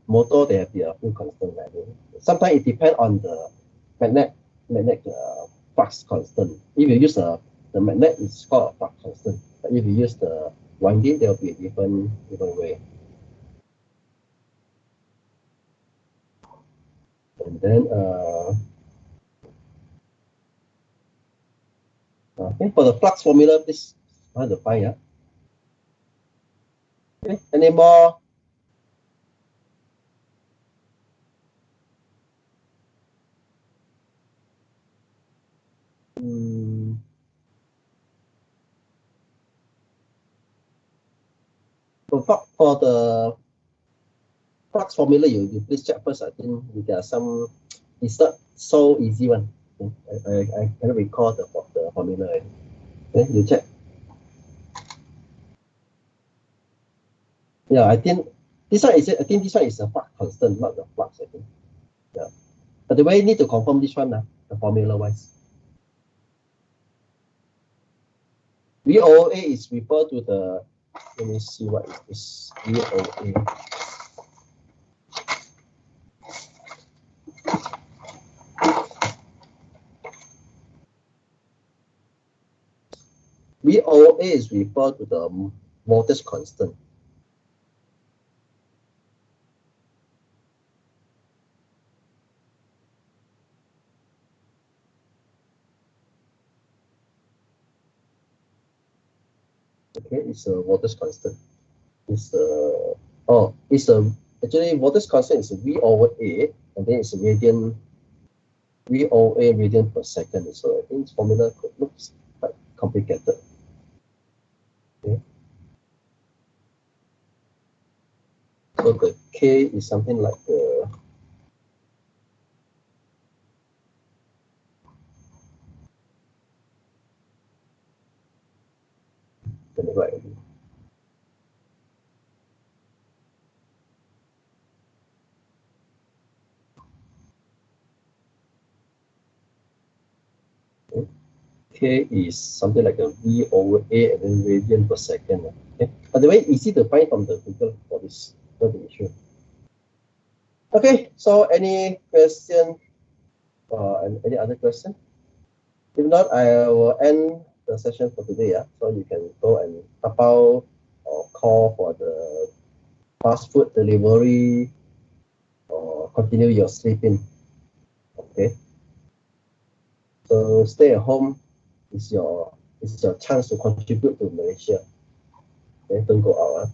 A: motor they have their field constant value. Sometimes it depends on the magnet flux constant. If you use the magnet, it's called a flux constant. But if you use the winding, there will be a different way. And then okay, for the flux formula, this I have to find. Okay, any more? For the flux formula, you please check first. I think there are some it's not so easy one. I cannot recall the formula. Okay, you check. Yeah, I think this one is. I think this one is a flux constant, not the flux. I think. Yeah. But the way you need to confirm this one, the formula wise. VOA is referred to the. Let me see what is this VOA. VOA is referred to the voltage constant. Okay, it's a voltage constant. It's actually voltage constant is V over A, and then it's a radian VOA radian per second. So I think this formula looks quite complicated. Okay. So the K is something like the right. Okay. K is something like a V over A and then radian per second. Okay. By the way, easy to find from the Google for this, not the issue. Okay, so any question and any other question? If not, I will end the session for today. So you can go and tapao or call for the fast food delivery or continue your sleeping. Okay. So stay at home is your chance to contribute to Malaysia. Okay, don't go out.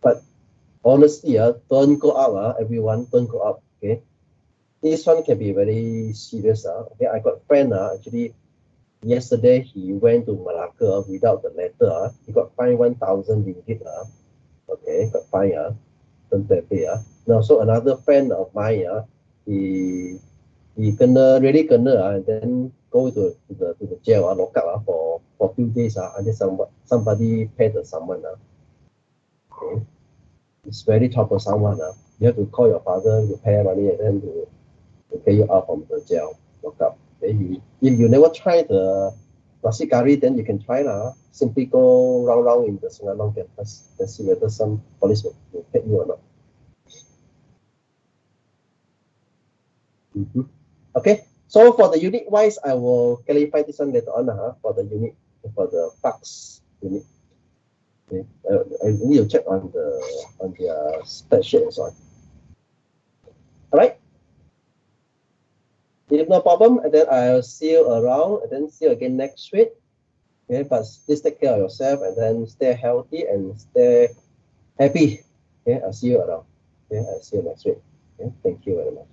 A: But honestly, don't go out. Everyone, don't go out. Okay. This one can be very serious. Okay, I got a friend actually. Yesterday he went to Malacca without the letter. He got fined 1,000 ringgit. Okay, got fined. Don't pay. Now, so another friend of mine, he really kena, and then go to the jail, lock up for a few days, until somebody pay the summon. Okay, it's very troublesome one. You have to call your father, you pay money, and then to pay you out from the jail, lock up. Okay, if you never try the nasi curry, then you can try simply go round in the Sungalong campus and see whether some police will pay you or not. Okay, so for the unit wise, I will clarify this one later on for the unit, for the fax unit. Okay, I need to check on their spreadsheet and so on. All right. If no problem, and then I'll see you around, and then see you again next week. Okay, but please take care of yourself, and then stay healthy and stay happy. Okay, I'll see you around. Okay, I'll see you next week. Okay, thank you very much.